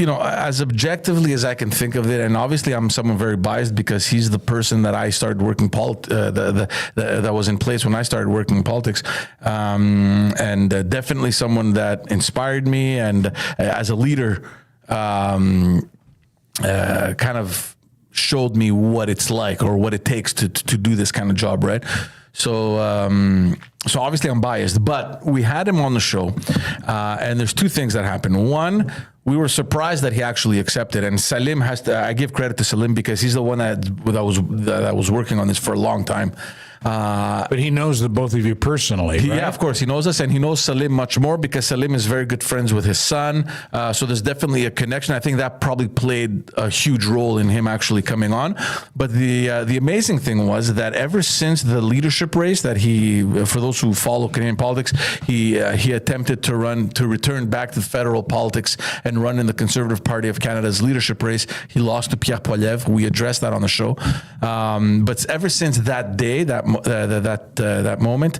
as objectively as I can think of it, and obviously I'm someone very biased because he's the person that I started working that was in place when I started working in politics, and definitely someone that inspired me, and as a leader, kind of showed me what it's like or what it takes to do this kind of job, right? So obviously I'm biased, but we had him on the show, and there's two things that happened. One, we were surprised that he actually accepted, and Salim I give credit to Salim because he's the one that was working on this for a long time. But he knows the both of you personally, right? Yeah, of course. He knows us, and he knows Salim much more because Salim is very good friends with his son. So there's definitely a connection. I think that probably played a huge role in him actually coming on. But the amazing thing was that ever since the leadership race that for those who follow Canadian politics, he attempted to return back to federal politics and run in the Conservative Party of Canada's leadership race. He lost to Pierre Poilievre. We addressed that on the show. But ever since that day, that moment,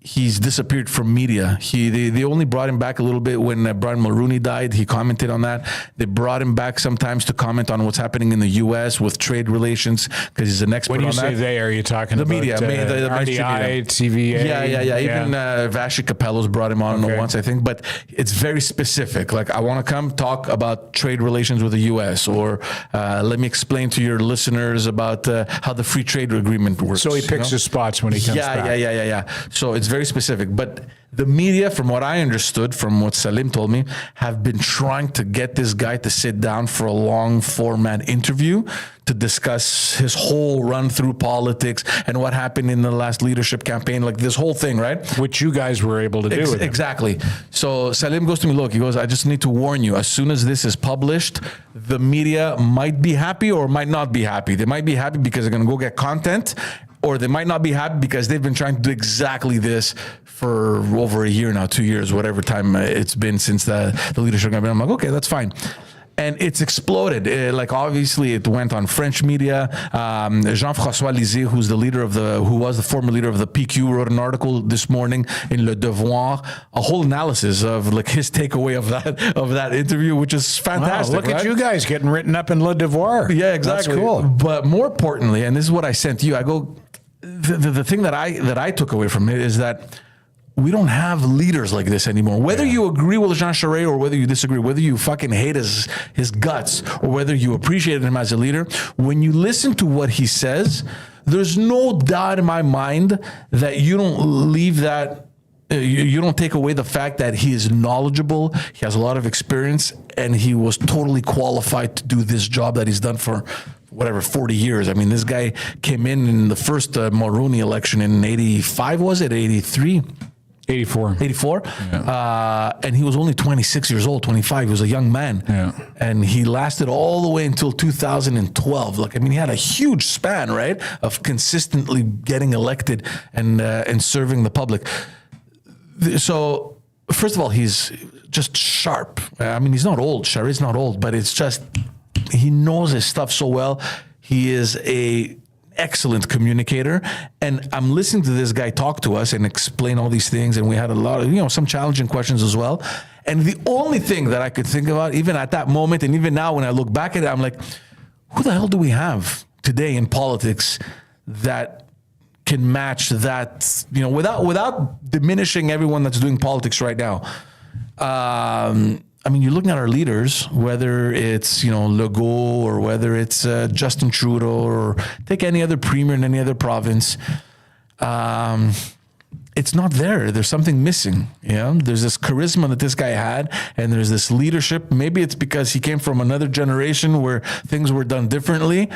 he's disappeared from media. They only brought him back a little bit when Brian Mulroney died. He commented on that. They brought him back sometimes to comment on what's happening in the U.S. with trade relations because he's an expert on that. When you say they, are you talking the about media, the RDI, TVA? Yeah. Even Vashi Capello's brought him on once, I think. But it's very specific. Like, I want to come talk about trade relations with the U.S. or let me explain to your listeners about how the free trade agreement works. So he picks his spots when he comes back. Yeah. So it's very specific. But the media, from what I understood, from what Salim told me, have been trying to get this guy to sit down for a long format interview to discuss his whole run through politics and what happened in the last leadership campaign, like this whole thing, right? Which you guys were able to do with him. Exactly. So Salim goes to me, look, he goes, I just need to warn you, as soon as this is published, the media might be happy or might not be happy. They might be happy because they're going to go get content, or they might not be happy because they've been trying to do exactly this for over a year now, 2 years, whatever time it's been since the leadership campaign. I'm like, okay, that's fine. And it's exploded. Obviously, it went on French media. Jean-François Lisée, who was the former leader of the PQ, wrote an article this morning in Le Devoir, a whole analysis of his takeaway of that interview, which is fantastic. Wow, look at you guys getting written up in Le Devoir. Yeah, exactly. That's cool. But more importantly, and this is what I sent you, I go, the thing that I took away from it is that we don't have leaders like this anymore. Whether you agree with Jean Charest or whether you disagree, whether you fucking hate his guts or whether you appreciate him as a leader, when you listen to what he says, there's no doubt in my mind that you don't leave that. You don't take away the fact that he is knowledgeable, he has a lot of experience, and he was totally qualified to do this job that he's done for 40 years. I mean, this guy came in the first Mulroney election in 85, was it? 83? 84. 84? Yeah. And he was only 26 years old, 25. He was a young man. Yeah. And he lasted all the way until 2012. He had a huge span, right, of consistently getting elected and serving the public. So, first of all, he's just sharp. I mean, he's not old. Charest's not old, but it's just, he knows his stuff so well. He is a excellent communicator, and I'm listening to this guy talk to us and explain all these things, and we had a lot of some challenging questions as well. And the only thing that I could think about, even at that moment and even now when I look back at it, I'm like, who the hell do we have today in politics that can match that, without diminishing everyone that's doing politics right now? I mean, you're looking at our leaders, whether it's, Legault or whether it's Justin Trudeau or take any other premier in any other province. it's not there. There's something missing. There's this charisma that this guy had, and there's this leadership. Maybe it's because he came from another generation where things were done differently,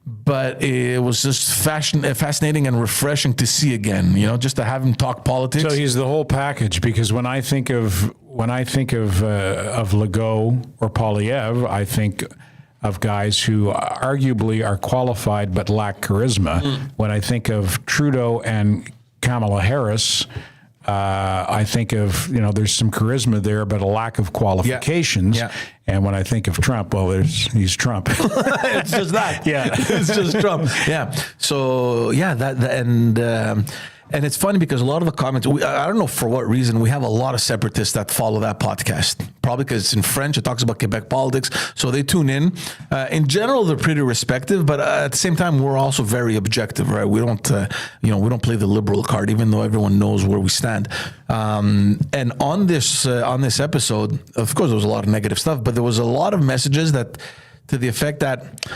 but it was just fascinating and refreshing to see again. Just to have him talk politics. So he's the whole package, because when I think of Legault or Poilievre, I think of guys who arguably are qualified but lack charisma. When I think of Trudeau and Kamala Harris, I think of, there's some charisma there, but a lack of qualifications. Yeah. And when I think of Trump, well, he's Trump. It's just that. Yeah. It's just Trump. Yeah. So, and it's funny because a lot of the comments, I don't know for what reason, we have a lot of separatists that follow that podcast. Probably because it's in French. It talks about Quebec politics. So they tune in. In general, they're pretty respective, but at the same time, we're also very objective, right? We don't, we don't play the liberal card, even though everyone knows where we stand. And on this episode, of course, there was a lot of negative stuff, but there was a lot of messages that to the effect that,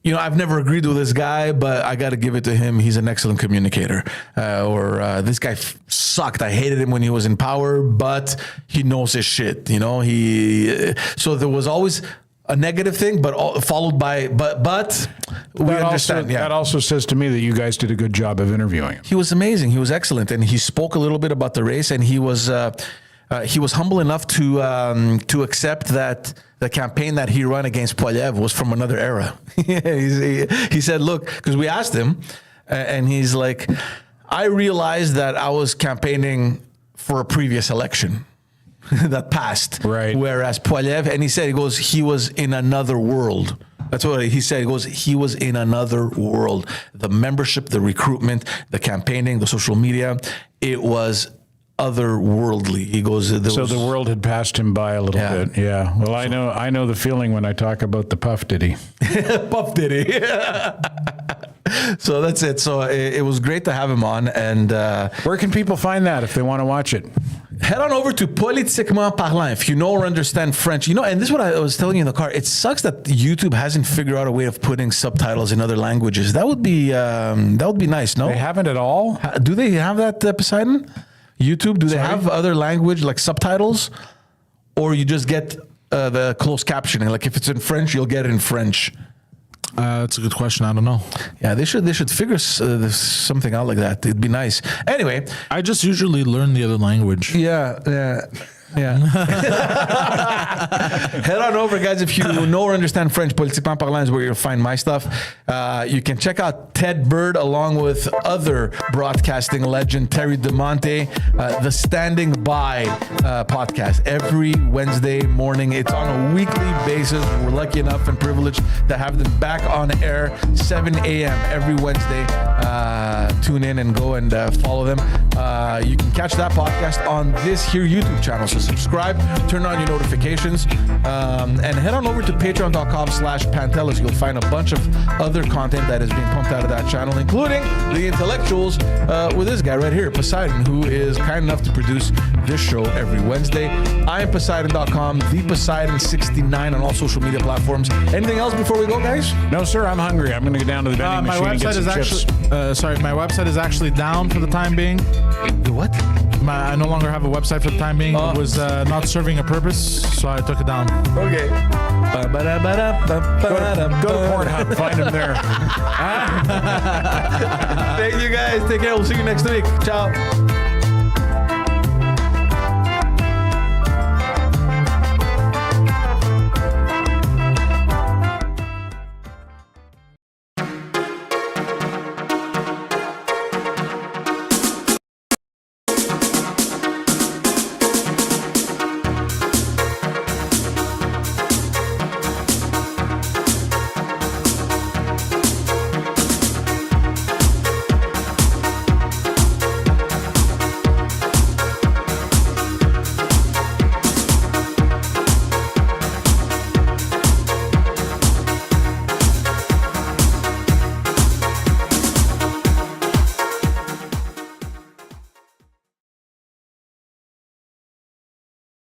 I've never agreed with this guy, but I got to give it to him. He's an excellent communicator. Or this guy sucked. I hated him when he was in power, but he knows his shit. So there was always a negative thing, but followed by, but we understand. That also says to me that you guys did a good job of interviewing him. He was amazing. He was excellent. And he spoke a little bit about the race, and he was humble enough to accept that the campaign that he ran against Poilievre was from another era. He said, look, because we asked him, and he's like, I realized that I was campaigning for a previous election that passed. Right. Whereas Poilievre, and he goes, he was in another world. That's what he said. He goes, he was in another world. The membership, the recruitment, the campaigning, the social media, it was otherworldly. He goes, so the world had passed him by a little bit. Yeah. Well, I know the feeling when I talk about the Puff Diddy. Puff Diddy. So that's it. So it was great to have him on. And where can people find that if they want to watch it? Head on over to Politiquement Parlant if you know or understand French. And this is what I was telling you in the car. It sucks that YouTube hasn't figured out a way of putting subtitles in other languages. That would be nice. No, they haven't at all. Do they have that, Poseidon? YouTube, do they have other language like subtitles, or you just get the closed captioning? Like if it's in French, you'll get it in French. That's a good question. I don't know. Yeah, they should figure something out like that. It'd be nice. Anyway, I just usually learn the other language. Yeah. Head on over, guys. If you know or understand French, Politiquement Parlant is where you'll find my stuff. You can check out Ted Bird along with other broadcasting legend Terry DeMonte, the Standing By podcast every Wednesday morning. It's on a weekly basis. We're lucky enough and privileged to have them back on air 7 a.m. every Wednesday. Tune in and go and follow them. You can catch that podcast on this here YouTube channel. So subscribe, turn on your notifications, and head on over to patreon.com/Pantelis. You'll find a bunch of other content that is being pumped out of that channel, including the intellectuals with this guy right here, Poseidon, who is kind enough to produce this show every Wednesday. I am Poseidon.com, the Poseidon69 on all social media platforms. Anything else before we go, guys? No, sir. I'm hungry. I'm going to go down to the vending machine and get some chips. My website is actually down for the time being. The what? I no longer have a website for the time being. It was not serving a purpose, so I took it down. Okay. Go to Pornhub. Find him there. Thank you, guys. Take care. We'll see you next week. Ciao.